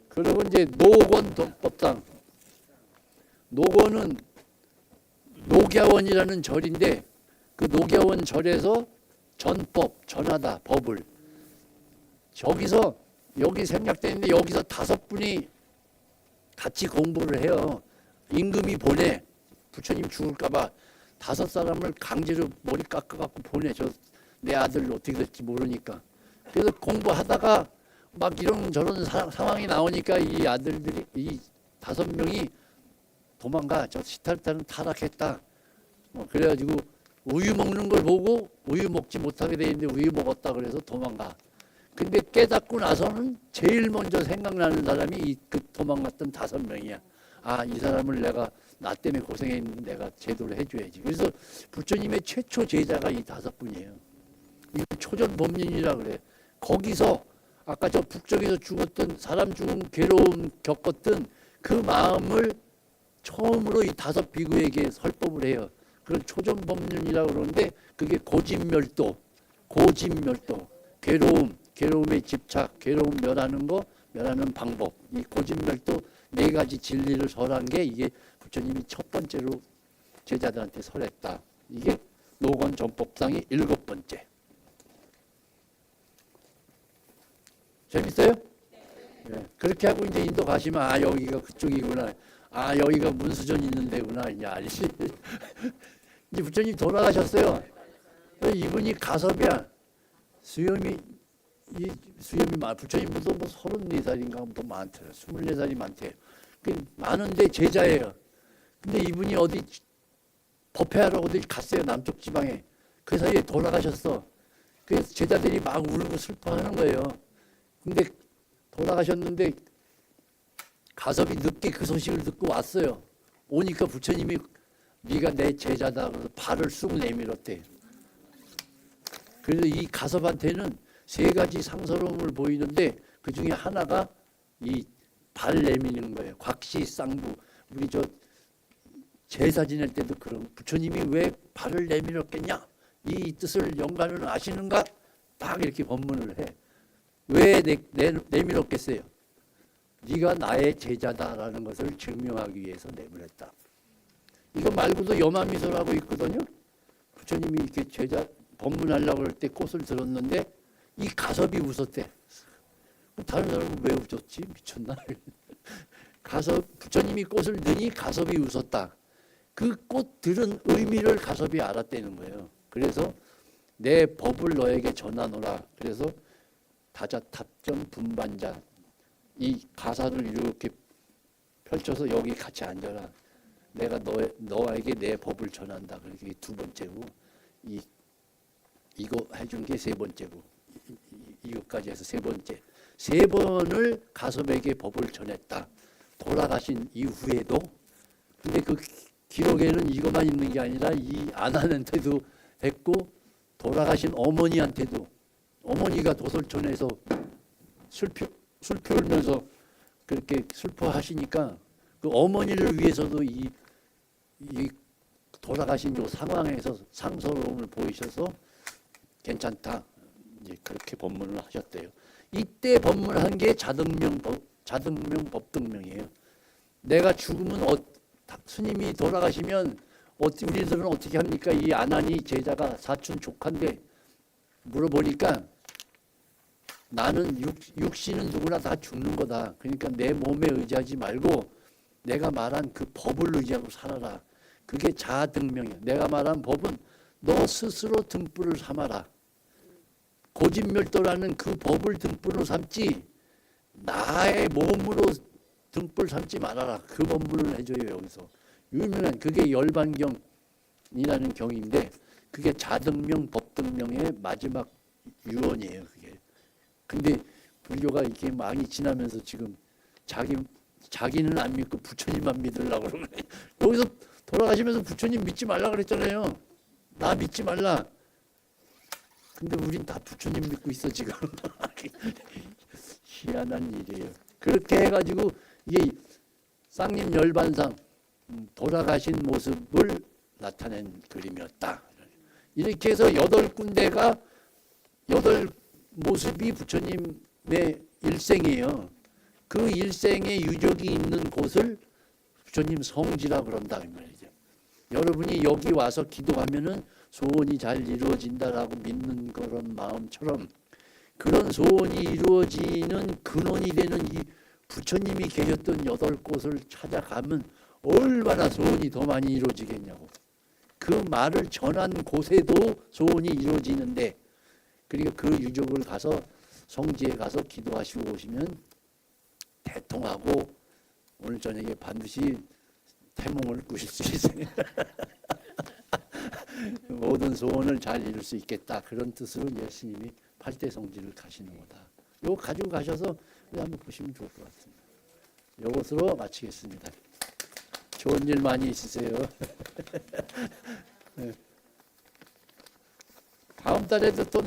그리고 이제 노건 법당. 노건은 녹야원이라는 절인데 그 녹야원 절에서 전하다 법을 저기서 여기 생략되는데 여기서 5분이 같이 공부를 해요. 임금이 보내. 부처님 죽을까봐 5사람을 강제로 머리 깎아갖고 보내. 내 아들 어떻게 될지 모르니까. 그래서 공부하다가 막 이런 저런 상황이 나오니까 이 아들들이 이 5명이 도망가. 저 시탈타는 타락했다. 그래가지고 우유 먹는 걸 보고 우유 먹지 못하게 돼 있는데 우유 먹었다 그래서 도망가. 근데 깨닫고 나서는 제일 먼저 생각나는 사람이 그 도망갔던 5명이야. 아, 이 사람을 나 때문에 고생했는데 내가 제대로 해줘야지. 그래서 부처님의 최초 제자가 이 5분이에요. 이 초전법륜이라 그래. 거기서 아까 저 북쪽에서 죽었던 사람 죽은 괴로움 겪었던 그 마음을 처음으로 이 5 비구에게 설법을 해요. 그걸 초전법륜이라고 그러는데 그게 고진멸도, 괴로움에 집착, 괴로움 멸하는 방법. 이 고진멸도 4가지 진리를 설한 게 이게 부처님이 첫 번째로 제자들한테 설했다. 이게 노건 전법상이 7번째. 재밌어요? 네. 그렇게 하고 이제 인도 가시면 아, 여기가 그쪽이구나. 아, 여기가 문수전 있는 데구나. 이제 알지. 이제 부처님 돌아가셨어요. 이분이 가섭이야. 수염이 부처님보다 뭐 34살인가 더 많대요. 24살이 많대요. 많은데 제자예요. 근데 이분이 어디 법회하러 어디 갔어요. 남쪽 지방에. 그 사이에 돌아가셨어. 그래서 제자들이 막 울고 슬퍼하는 거예요. 근데 돌아가셨는데 가섭이 늦게 그 소식을 듣고 왔어요. 오니까 부처님이 네가 내 제자다. 그래서 발을 쑥 내밀었대. 그래서 이 가섭한테는 3가지 상서로움을 보이는데 그 중에 하나가 이 발 내미는 거예요. 곽시쌍부. 우리 저 제사 지낼 때도 그런 부처님이 왜 발을 내밀었겠냐? 이 뜻을 연관을 아시는가? 딱 이렇게 법문을 해. 왜 내밀었겠어요? 네가 나의 제자다라는 것을 증명하기 위해서 내밀었다. 이거 말고도 여마미소라고 있거든요. 부처님이 이렇게 제자 법문하려고 할 때 꽃을 들었는데 이 가섭이 웃었대. 다른 사람은 왜 웃었지? 미쳤나? 부처님이 꽃을 드니 가섭이 웃었다. 그 꽃 들은 의미를 가섭이 알았다는 거예요. 그래서 내 법을 너에게 전하노라. 그래서 다자탑전 분반자. 이 가사를 이렇게 펼쳐서 여기 같이 앉아라. 내가 너에게 내 법을 전한다. 그게 2번째고 이거 해준 게 3번째고 이것까지 해서 3번째. 3번을 가섭에게 법을 전했다. 돌아가신 이후에도. 근데 그 기록에는 이것만 있는 게 아니라 이 아난한테도 했고 돌아가신 어머니한테도. 어머니가 도솔촌에서 슬피 울면서 그렇게 슬퍼하시니까 그 어머니를 위해서도 이 돌아가신 요 상황에서 상서로움을 보이셔서 괜찮다. 이제 그렇게 법문을 하셨대요. 이때 법문한 게 자등명 법등명이에요. 내가 죽으면 스님이 돌아가시면 우리들은 어떻게 합니까? 이 아난이 제자가 사촌 조카인데 물어보니까 나는 육신은 누구나 다 죽는 거다. 그러니까 내 몸에 의지하지 말고 내가 말한 그 법을 의지하고 살아라. 그게 자등명이야. 내가 말한 법은 너 스스로 등불을 삼아라. 고진멸도라는 그 법을 등불로 삼지 나의 몸으로 등불 삼지 말아라. 그 법문을 해줘요. 여기서 유명한 그게 열반경이라는 경인데 그게 자등명 법등명의 마지막 유언이에요. 그게. 근데 불교가 이렇게 많이 지나면서 지금 자기는 안 믿고 부처님만 믿으려고 그러는 거예요. 거기서 돌아가시면서 부처님 믿지 말라 그랬잖아요. 나 믿지 말라. 근데 우린 다 부처님 믿고 있어 지금. 희한한 일이에요. 그렇게 해가지고 이게 쌍림 열반상 돌아가신 모습을 나타낸 그림이었다. 이렇게 해서 8군데가 8 모습이 부처님의 일생이에요. 그 일생의 유적이 있는 곳을 부처님 성지라 그런다 이 말이죠. 여러분이 여기 와서 기도하면은 소원이 잘 이루어진다라고 믿는 그런 마음처럼 그런 소원이 이루어지는 근원이 되는 이 부처님이 계셨던 8곳을 찾아가면 얼마나 소원이 더 많이 이루어지겠냐고. 그 말을 전한 곳에도 소원이 이루어지는데 그러니까 그 유적을 가서 성지에 가서 기도하시고 오시면 대통하고 오늘 저녁에 반드시 태몽을 꾸실 수 있어요. 모든 소원을 잘 이룰 수 있겠다. 그런 뜻으로 예수님이 8대 성지를 가시는 거다. 이거 가지고 가셔서 한번 보시면 좋을 것 같습니다. 이것으로 마치겠습니다. 좋은 일 많이 있으세요. 다음 달에도 또